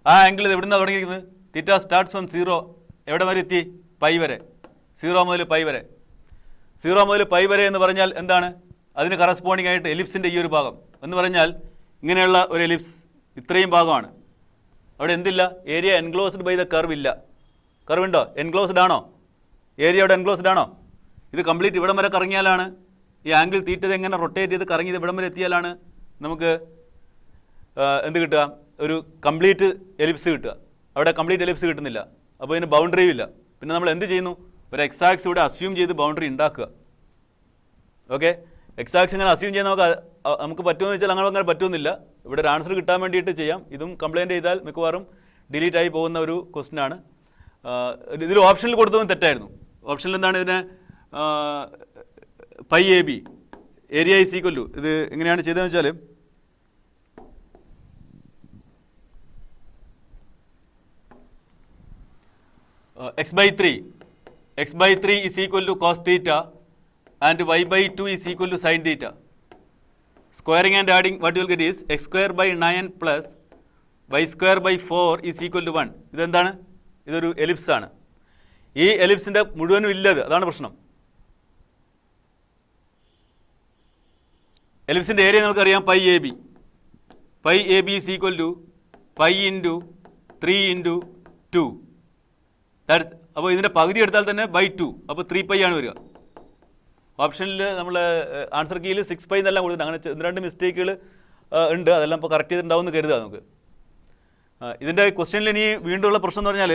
ആ ആംഗിൾ ഇത് എവിടുന്നാണ് തുടങ്ങിയിരിക്കുന്നത്? തീറ്റ സ്റ്റാർട്ട് ഫ്രം 0 എവിടെ വരെ എത്തി? പൈ വരെ. 0 മുതൽ പൈ വരെ. 0 മുതൽ പൈ വരെ എന്ന് പറഞ്ഞാൽ എന്താണ്? അതിന് കറസ്പോണ്ടിങ് ആയിട്ട് എലിപ്സിൻ്റെ ഈ ഒരു ഭാഗം എന്ന് പറഞ്ഞാൽ ഇങ്ങനെയുള്ള ഒരു എലിപ്സ് ഇത്രയും ഭാഗമാണ്. അവിടെ എന്തില്ല? Area enclosed by the curve ഇല്ല. കർവ് ഉണ്ടോ? എൻക്ലോസ്ഡ് ആണോ? ഏരിയ അവിടെ എൻക്ലോസ്ഡ് ആണോ? ഇത് കംപ്ലീറ്റ് ഇവിടം വരെ കറങ്ങിയാലാണ് ഈ ആംഗിൾ തീറ്റത് എങ്ങനെ റൊട്ടേറ്റ് ചെയ്ത് കറങ്ങിയത് ഇവിടം വരെ എത്തിയാലാണ് നമുക്ക് എന്ത് കിട്ടുക? ഒരു കംപ്ലീറ്റ് എലിപ്സ് കിട്ടുക. അവിടെ കംപ്ലീറ്റ് എലിപ്സ് കിട്ടുന്നില്ല. അപ്പോൾ ഇതിന് ബൗണ്ടറിയും ഇല്ല. പിന്നെ നമ്മൾ എന്ത് ചെയ്യുന്നു? ഒരു എക്സാക്സ് ഇവിടെ അസ്യൂം ചെയ്ത് ബൗണ്ടറി ഉണ്ടാക്കുക. ഓക്കെ, എക്സാക്സ് ഇങ്ങനെ അസ്യൂം ചെയ്യാൻ നമുക്ക് പറ്റുമെന്ന് വെച്ചാൽ അങ്ങനെ പറ്റുമെന്നില്ല. ഇവിടെ ഒരു ആൻസർ കിട്ടാൻ വേണ്ടിയിട്ട് ചെയ്യാം. ഇതും കംപ്ലയിൻറ്റ് ചെയ്താൽ മിക്കവാറും ഡിലീറ്റ് ആയി പോകുന്ന ഒരു ക്വസ്റ്റ്യനാണ്. ഇതിൽ ഓപ്ഷനിൽ കൊടുത്തതും തെറ്റായിരുന്നു. ഓപ്ഷനിൽ എന്താണ്? ഇതിനെ pi a b area is equal to, ഇത് എങ്ങനെയാണ് ചെയ്തതെന്ന് വെച്ചാൽ x by 3 is equal to cos theta and y by 2 is equal to sin theta. Squaring and adding, what you will get is x square by 9 plus y square by 4 is equal to 1. ഇതെന്താണ്? ഇതൊരു ellipse ആണ്. ഈ എലിപ്സിൻ്റെ മുഴുവനും ഇല്ലത്, അതാണ് പ്രശ്നം. എലിപ്സിൻ്റെ area നമുക്കറിയാം, pi a B. Pi a B is equal to pi into 3 into 2. That's അപ്പോൾ ഇതിൻ്റെ പകുതി എടുത്താൽ തന്നെ ബൈ 2, അപ്പോൾ 3π ആണ് വരിക. ഓപ്ഷനിൽ നമ്മൾ ആൻസർ കീയിൽ 6π എന്നെല്ലാം കൊടുത്തിട്ടുണ്ട്. അങ്ങനെ 2 മിസ്റ്റേക്കുകൾ ഉണ്ട്, അതെല്ലാം ഇപ്പോൾ കറക്റ്റ് ചെയ്തിട്ടുണ്ടാവും എന്ന് കരുതുക നമുക്ക്. ഇതിൻ്റെ ക്വസ്റ്റ്യനിൽ ഇനി വീണ്ടുമുള്ള പ്രശ്നം എന്ന് പറഞ്ഞാൽ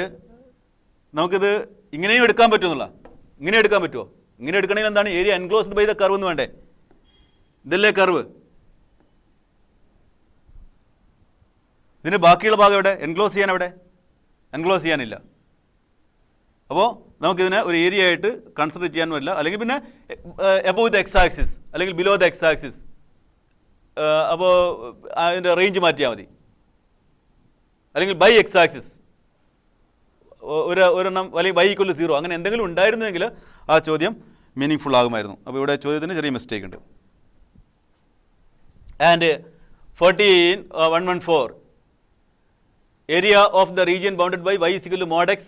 നമുക്കിത് ഇങ്ങനെയും എടുക്കാൻ പറ്റുമെന്നുള്ള. ഇങ്ങനെ എടുക്കാൻ പറ്റുമോ? ഇങ്ങനെ എടുക്കണമെങ്കിൽ എന്താണ് area enclosed by the curve എന്ന് വേണ്ടേ? ഇതല്ലേ കർവ്. ഇതിന് ബാക്കിയുള്ള ഭാഗം എവിടെ? എൻക്ലോസ് ചെയ്യാൻ എവിടെ? എൻക്ലോസ് ചെയ്യാനില്ല. അപ്പോൾ നമുക്കിതിനെ ഒരു ഏരിയ ആയിട്ട് കൺസിഡർ ചെയ്യാൻ പറ്റില്ല. അല്ലെങ്കിൽ പിന്നെ എബോവ് ദ എക്സ് ആക്സിസ് അല്ലെങ്കിൽ ബിലോ ദ എക്സ് ആക്സിസ്, അപ്പോൾ അതിൻ്റെ റേഞ്ച് മാറ്റിയാൽ മതി. അല്ലെങ്കിൽ ബൈ എക്സ് ആക്സിസ് ഒരെണ്ണം, അല്ലെങ്കിൽ ബൈ ഈക്വൽ ടു 0, അങ്ങനെ എന്തെങ്കിലും ഉണ്ടായിരുന്നുവെങ്കിൽ ആ ചോദ്യം മീനിങ് ഫുൾ ആകുമായിരുന്നു. അപ്പോൾ ഇവിടെ ചോദ്യത്തിന് ചെറിയ മിസ്റ്റേക്ക് ഉണ്ട്. And 114 area of the region bounded by y equal to mod x.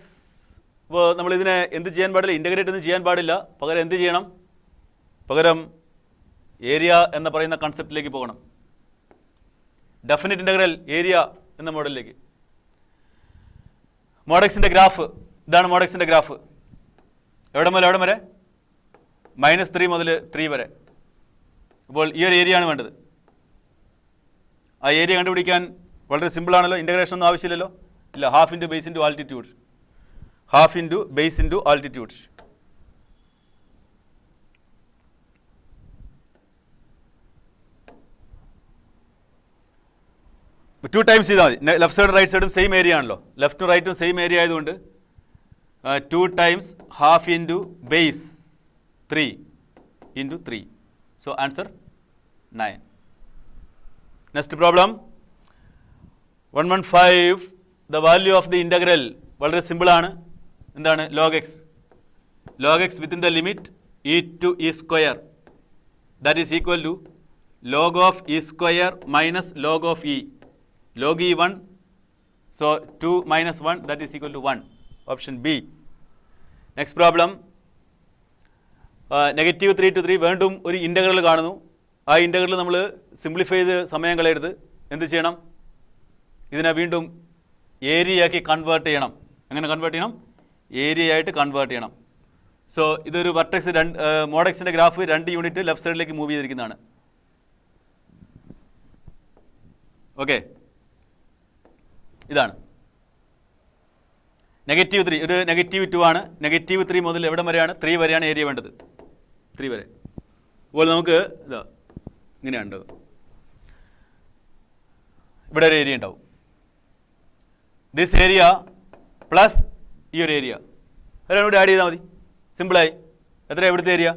അപ്പോൾ നമ്മളിതിനെ എന്ത് ചെയ്യാൻ പാടില്ല? ഇൻ്റഗ്രേറ്റ് ഒന്നും ചെയ്യാൻ പാടില്ല. പകരം എന്ത് ചെയ്യണം? പകരം ഏരിയ എന്ന് പറയുന്ന കൺസെപ്റ്റിലേക്ക് പോകണം. ഡെഫിനിറ്റ് ഇൻ്റഗ്രൽ ഏരിയ എന്ന മോഡലിലേക്ക്. മോഡെക്സിൻ്റെ ഗ്രാഫ് ഇതാണ്. മോഡെക്സിൻ്റെ ഗ്രാഫ് എവിടെ വരെ? -3 മുതൽ 3 വരെ. അപ്പോൾ ഈ ഒരു ഏരിയ ആണ് വേണ്ടത്. ആ ഏരിയ കണ്ടുപിടിക്കാൻ വളരെ സിമ്പിളാണല്ലോ. ഇൻ്റഗ്രേഷൻ ഒന്നും ആവശ്യമില്ലല്ലോ. ഇല്ല, half into base into altitude. Half into base into altitude. ഇപ്പോൾ 2 ടൈംസ് ചെയ്താൽ മതി. ലെഫ്റ്റ് സൈഡും റൈറ്റ് സൈഡും സെയിം ഏരിയ ആണല്ലോ. ലെഫ്റ്റും റൈറ്റും സെയിം ഏരിയ ആയതുകൊണ്ട് 2 times half into base 3 into 3. So answer 9. Next problem 115. The value of the integral വളരെ സിമ്പിളാണ്. എന്താണ്? log x. log x within the limit e to e square that is equal to log of e square minus log of e. log e 1, so 2 minus 1 that is equal to 1. Option B. Next problem, -3 to 3 വീണ്ടും ഒരു integral കാണുന്നു. ആ integral നമ്മൾ simplify ചെയ്ത് സമയം കളയരുത്. എന്ത് ചെയ്യണം? ഇതിനെ വീണ്ടും ഏരിയയാക്കി കൺവേർട്ട് ചെയ്യണം. എങ്ങനെ കൺവേർട്ട് ചെയ്യണം? ഏരിയ ആയിട്ട് കൺവേർട്ട് ചെയ്യണം. സോ ഇതൊരു വെർട്ടെക്സ് മോഡെക്സിൻ്റെ ഗ്രാഫ് 2 യൂണിറ്റ് ലെഫ്റ്റ് സൈഡിലേക്ക് മൂവ് ചെയ്തിരിക്കുന്നതാണ്. ഓക്കെ, ഇതാണ് -3. ഇത് -2 ആണ്. -3 മുതൽ എവിടെ വരെയാണ്? 3 വരെയാണ് ഏരിയ വേണ്ടത്. 3 വരെ. അപ്പോൾ നമുക്ക് ഇതാ ഇങ്ങനെയുണ്ട്. ഇവിടെ ഒരു ഏരിയ ഉണ്ടാവും. ദിസ് ഏരിയ പ്ലസ് ഈ ഒരു ഏരിയ അതാണ് ഇവിടെ ആഡ് ചെയ്താൽ മതി. സിമ്പിളായി. എത്ര ഇവിടുത്തെ area?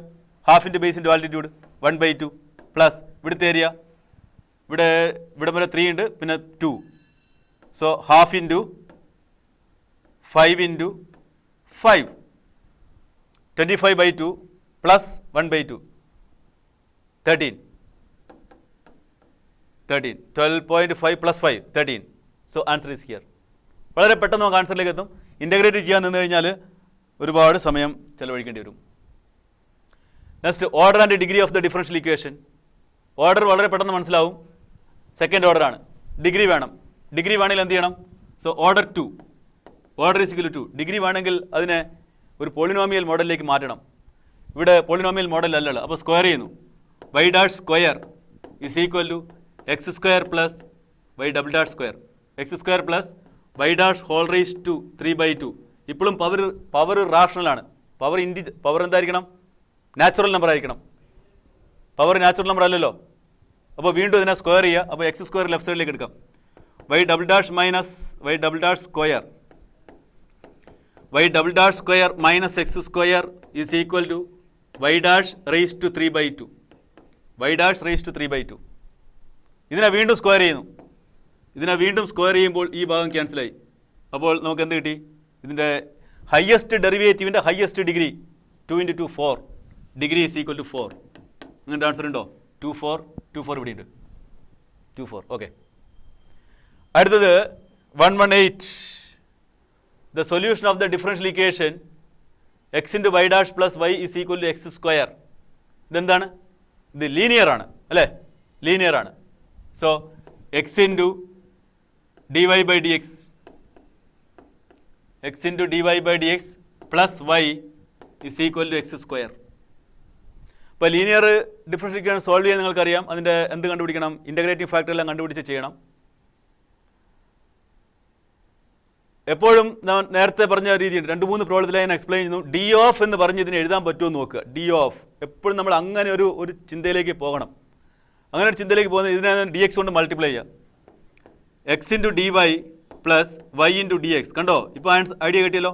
Half into base into altitude 1/2 plus ഇവിടുത്തെ ഏരിയ ഇവിടെ വരെ 3 ഉണ്ട്, പിന്നെ 2. So half into 5 into 5 25/2 plus 1/2 13. 12.5 plus 5 13. So answer is here. വളരെ പെട്ടെന്ന് നമുക്ക് ആൻസറിലേക്ക് എത്തും. ഇൻ്റഗ്രേറ്റ് ചെയ്യാൻ നിന്ന് കഴിഞ്ഞാൽ ഒരുപാട് സമയം ചിലവഴിക്കേണ്ടി വരും. Next, order and degree of the differential equation. Order വളരെ പെട്ടെന്ന് മനസ്സിലാവും. സെക്കൻഡ് ഓർഡർ ആണ്. ഡിഗ്രി വേണം. ഡിഗ്രി വേണമെങ്കിൽ എന്ത് ചെയ്യണം? So order 2. Order is equal to 2. Degree വേണമെങ്കിൽ അതിനെ ഒരു പോളിനോമിയൽ മോഡലിലേക്ക് മാറ്റണം. ഇവിടെ പോളിനോമിയൽ മോഡൽ അല്ലല്ലോ. അപ്പോൾ സ്ക്വയർ ചെയ്യുന്നു. y dash square is equal to x square plus y double dash square. x square plus y dash whole raise to 3/2. ഇപ്പോഴും പവർ റാഷണലാണ്. പവർ എന്തായിരിക്കണം? നാച്ചുറൽ നമ്പർ ആയിരിക്കണം. പവർ നാച്ചുറൽ നമ്പർ അല്ലല്ലോ. അപ്പോൾ വീണ്ടും ഇതിനെ സ്ക്വയർ ചെയ്യുക. അപ്പോൾ x സ്ക്വയർ ലെഫ്റ്റ് സൈഡിലേക്ക് എടുക്കാം. y double dash minus y double dash square y double dash square minus x square is equal to y dash raise to 3/2. y dash raise to 3/2. ഇതിനെ വീണ്ടും സ്ക്വയർ ചെയ്യുന്നു. ഇതിനെ വീണ്ടും square ചെയ്യുമ്പോൾ ഈ ഭാഗം ക്യാൻസലായി. അപ്പോൾ നമുക്ക് എന്ത് കിട്ടി? ഇതിൻ്റെ ഹയസ്റ്റ് ഡെറിവേറ്റീവിൻ്റെ highest degree 2 × 2 4. Degree is equal to 4. അങ്ങനത്തെ ആൻസർ ഉണ്ടോ? 2 4 ഇവിടെ ഉണ്ട്. 2 4. ഓക്കെ. അടുത്തത് 118. The solution of the differential equation x into y dash plus y is equal to x square. ഇതെന്താണ്? ഇത് ലീനിയർ ആണ് അല്ലേ? ലീനിയർ ആണ്. So x into dy by dx. x into dy by dx plus y is equal to x square. ഇപ്പോൾ linear differential equation solve ചെയ്യാൻ നിങ്ങൾക്കറിയാം. അതിൻ്റെ എന്ത് കണ്ടുപിടിക്കണം? ഇൻ്റഗ്രേറ്റിംഗ് ഫാക്ടർ എല്ലാം കണ്ടുപിടിച്ച് ചെയ്യണം. എപ്പോഴും ഞാൻ നേരത്തെ പറഞ്ഞ രീതിയുണ്ട്, 2-3 പ്രോബ്ലത്തിൽ ഞാൻ എക്സ്പ്ലെയിൻ ചെയ്യുന്നു. ഡി ഓഫ് എന്ന് പറഞ്ഞ് ഇതിന് എഴുതാൻ പറ്റുമോ എന്ന് നോക്കുക. ഡി ഓഫ് എപ്പോഴും നമ്മൾ അങ്ങനെ ഒരു ചിന്തയിലേക്ക് പോകണം. അങ്ങനെ ഒരു ചിന്തയിലേക്ക് പോകുന്നത് ഇതിനെ ഡി എക്സ് കൊണ്ട് മൾട്ടിപ്ലൈ ചെയ്യാം. X into d y plus y into d x. കണ്ടോ, ഇപ്പോൾ ഐഡിയ കിട്ടിയല്ലോ.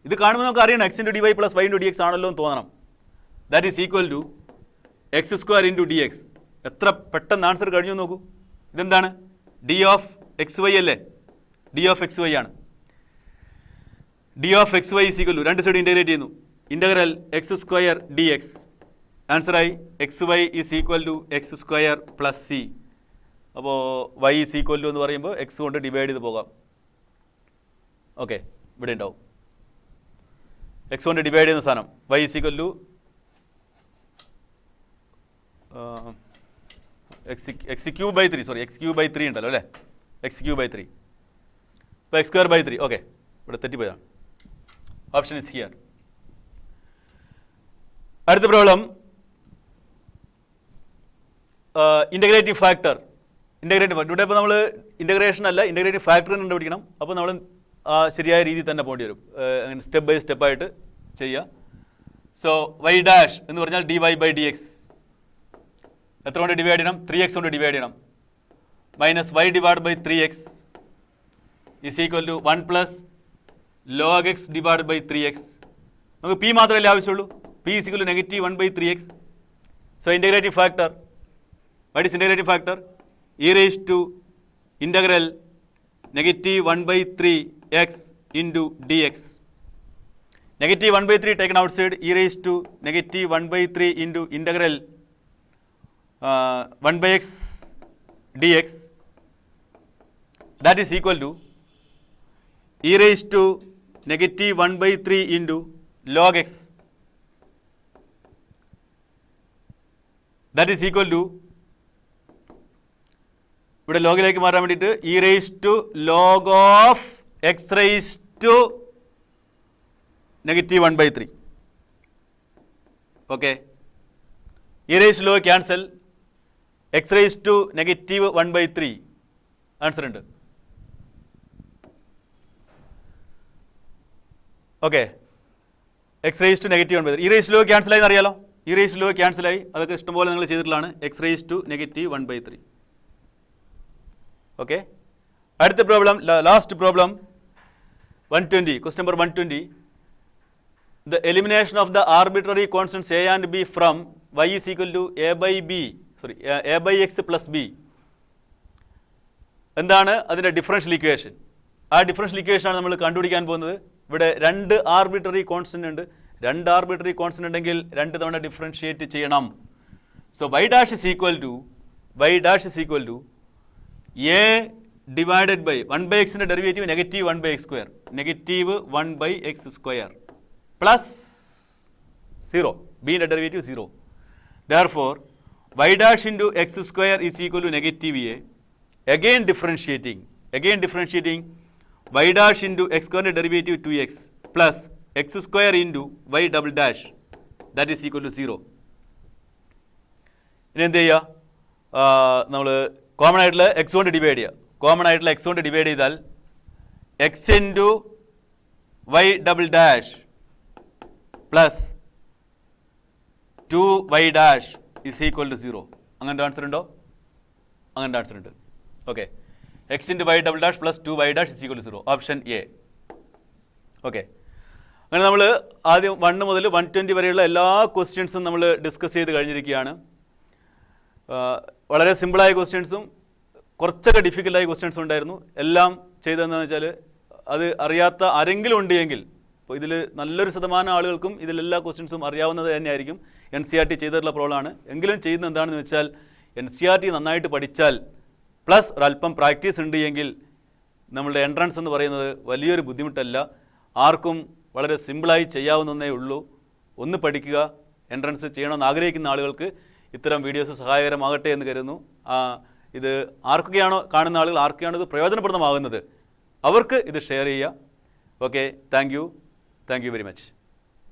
ഇത് കാണുമ്പോൾ നമുക്ക് അറിയണം x into d y plus y into d x ആണല്ലോ എന്ന് തോന്നണം. That is equal to x square into d x. എത്ര പെട്ടെന്ന് ആൻസർ കഴിഞ്ഞു നോക്കൂ. ഇതെന്താണ്? ഡി ഓഫ് എക്സ് വൈ അല്ലേ? ഡി ഓഫ് എക്സ് വൈ ആണ്. D of x y is equal to, രണ്ട് സൈഡ് ഇൻ്റഗ്രേറ്റ് ചെയ്യുന്നു, integral x square d x. ആൻസറായി x y is equal to x square plus c. അപ്പോൾ y is equal to എന്ന് പറയുമ്പോൾ X കൊണ്ട് divide ചെയ്ത് പോകാം. ഓക്കെ, ഇവിടെ ഉണ്ടാവും എക്സ് കൊണ്ട് ഡിവൈഡ് ചെയ്യുന്ന സാധനം. Y is equal to x cube by 3, sorry x cube by 3 ഉണ്ടല്ലോ അല്ലേ? X cube by 3. ഇപ്പോൾ എക്സ് സ്ക്വയർ ബൈ 3. ഓക്കെ, ഇവിടെ തെറ്റിപ്പോയതാണ്. Option is here. അടുത്ത പ്രോബ്ലം ഇൻ്റഗ്രേറ്റീവ് ഫാക്ടർ. ഇവിടെ ഇപ്പോൾ നമ്മൾ ഇൻ്റഗ്രേഷൻ അല്ല, ഇൻ്റഗ്രേറ്റീവ് ഫാക്ടർ കണ്ടുപിടിക്കണം. അപ്പോൾ നമ്മൾ ശരിയായ രീതിയിൽ തന്നെ പോകേണ്ടി വരും. അങ്ങനെ സ്റ്റെപ്പ് ബൈ സ്റ്റെപ്പായിട്ട് ചെയ്യുക. സോ വൈ ഡാഷ് എന്ന് പറഞ്ഞാൽ d y by d x. എത്ര കൊണ്ട് ഡിവൈഡ് ചെയ്യണം? 3x കൊണ്ട് ഡിവൈഡ് ചെയ്യണം. Minus y divide by 3x is equal to 1 plus log x divide by 3x. നമുക്ക് പി മാത്രമല്ലേ ആവശ്യമുള്ളൂ. P is equal to negative 1/3x. So integrative factor, what is integrative factor? E raise to integral negative 1/3x into d x. Negative 1/3 taken outside, e raise to negative 1/3 into integral 1/x dx. That is equal to e raised to negative 1/3 into log x. That is equal to, ഇവിടെ ലോഗിലേക്ക് മാറാൻ വേണ്ടിയിട്ട് e raise to log of x raise to negative 1/3. Okay, e raise log cancel, x raise to negative 1/3 answer ഉണ്ട്. Okay, x raise to negative 1/3. E raise log cancel ആയി എന്നറിയാലോ. E raise log cancel ആയി, അതൊക്കെ ഇഷ്ടംപോലെ നിങ്ങൾ ചെയ്തിട്ടുള്ളതാണ്. X raise to negative 1/3. Okay, അടുത്ത problem, last problem 120, question number 120. The elimination of the arbitrary constants a and b from y is equal to a by x plus b. എന്താണ് അതിൻ്റെ differential equation? ആ differential ഇക്വേഷനാണ് നമ്മൾ കണ്ടുപിടിക്കാൻ പോകുന്നത്. ഇവിടെ 2 arbitrary constant ഉണ്ട്. 2 arbitrary constant ഉണ്ടെങ്കിൽ 2 തവണ ഡിഫറൻഷിയേറ്റ് ചെയ്യണം. So y dash is equal to a divided by 1/x-ൻ്റെ derivative negative 1/x square, negative 1/x square plus 0, b-ൻ്റെ derivative 0. Therefore y dash into x square is equal to negative a. Again differentiating y dash into x square derivative 2x plus x square into y double dash, that is equal to 0. ഇനി എന്ത് ചെയ്യുക? നമ്മൾ common ആയിട്ടുള്ള X കൊണ്ട് divide ചെയ്താൽ x into y double dash plus 2y dash is equal to 0. അങ്ങനത്തെ answer ഉണ്ടോ? അങ്ങനത്തെ ആൻസർ ഉണ്ട്. Okay, x into y double dash plus 2y dash is equal to 0, option A. Okay, അങ്ങനെ നമ്മൾ ആദ്യം 1 മുതൽ 120 വരെയുള്ള എല്ലാ ക്വസ്റ്റ്യൻസും നമ്മൾ ഡിസ്കസ് ചെയ്ത് കഴിഞ്ഞിരിക്കുകയാണ്. വളരെ സിമ്പിളായ ക്വസ്റ്റ്യൻസും കുറച്ചൊക്കെ ഡിഫിക്കൽട്ടായ ക്വസ്റ്റ്യൻസും ഉണ്ടായിരുന്നു. എല്ലാം ചെയ്തതെന്ന് വെച്ചാൽ അത് അറിയാത്ത ആരെങ്കിലും ഉണ്ടെങ്കിൽ, അപ്പോൾ ഇതിൽ നല്ലൊരു ശതമാനം ആളുകൾക്കും ഇതിലെല്ലാ ക്വസ്റ്റ്യൻസും അറിയാവുന്നത് തന്നെയായിരിക്കും. NCERT ചെയ്തിട്ടുള്ള പ്രോബ്ലമാണ്. എങ്കിലും ചെയ്യുന്നത് എന്താണെന്ന് വെച്ചാൽ NCERT നന്നായിട്ട് പഠിച്ചാൽ പ്ലസ് ഒരല്പം പ്രാക്ടീസ് ഉണ്ട് എങ്കിൽ നമ്മളുടെ എൻട്രൻസ് എന്ന് പറയുന്നത് വലിയൊരു ബുദ്ധിമുട്ടല്ല. ആർക്കും വളരെ സിമ്പിളായി ചെയ്യാവുന്നതേ ഉള്ളൂ. ഒന്ന് പഠിക്കുക. എൻട്രൻസ് ചെയ്യണമെന്ന് ആഗ്രഹിക്കുന്ന ആളുകൾക്ക് ഇത്തരം വീഡിയോസ് സഹായകരമാകട്ടെ എന്ന് കരുതുന്നു. ഇത് ആർക്കൊക്കെയാണോ കാണുന്ന ആളുകൾ, ആർക്കൊക്കെയാണോ ഇത് പ്രയോജനപ്രദമാകുന്നത്, അവർക്ക് ഇത് ഷെയർ ചെയ്യുക. Okay, thank you. Thank you very much.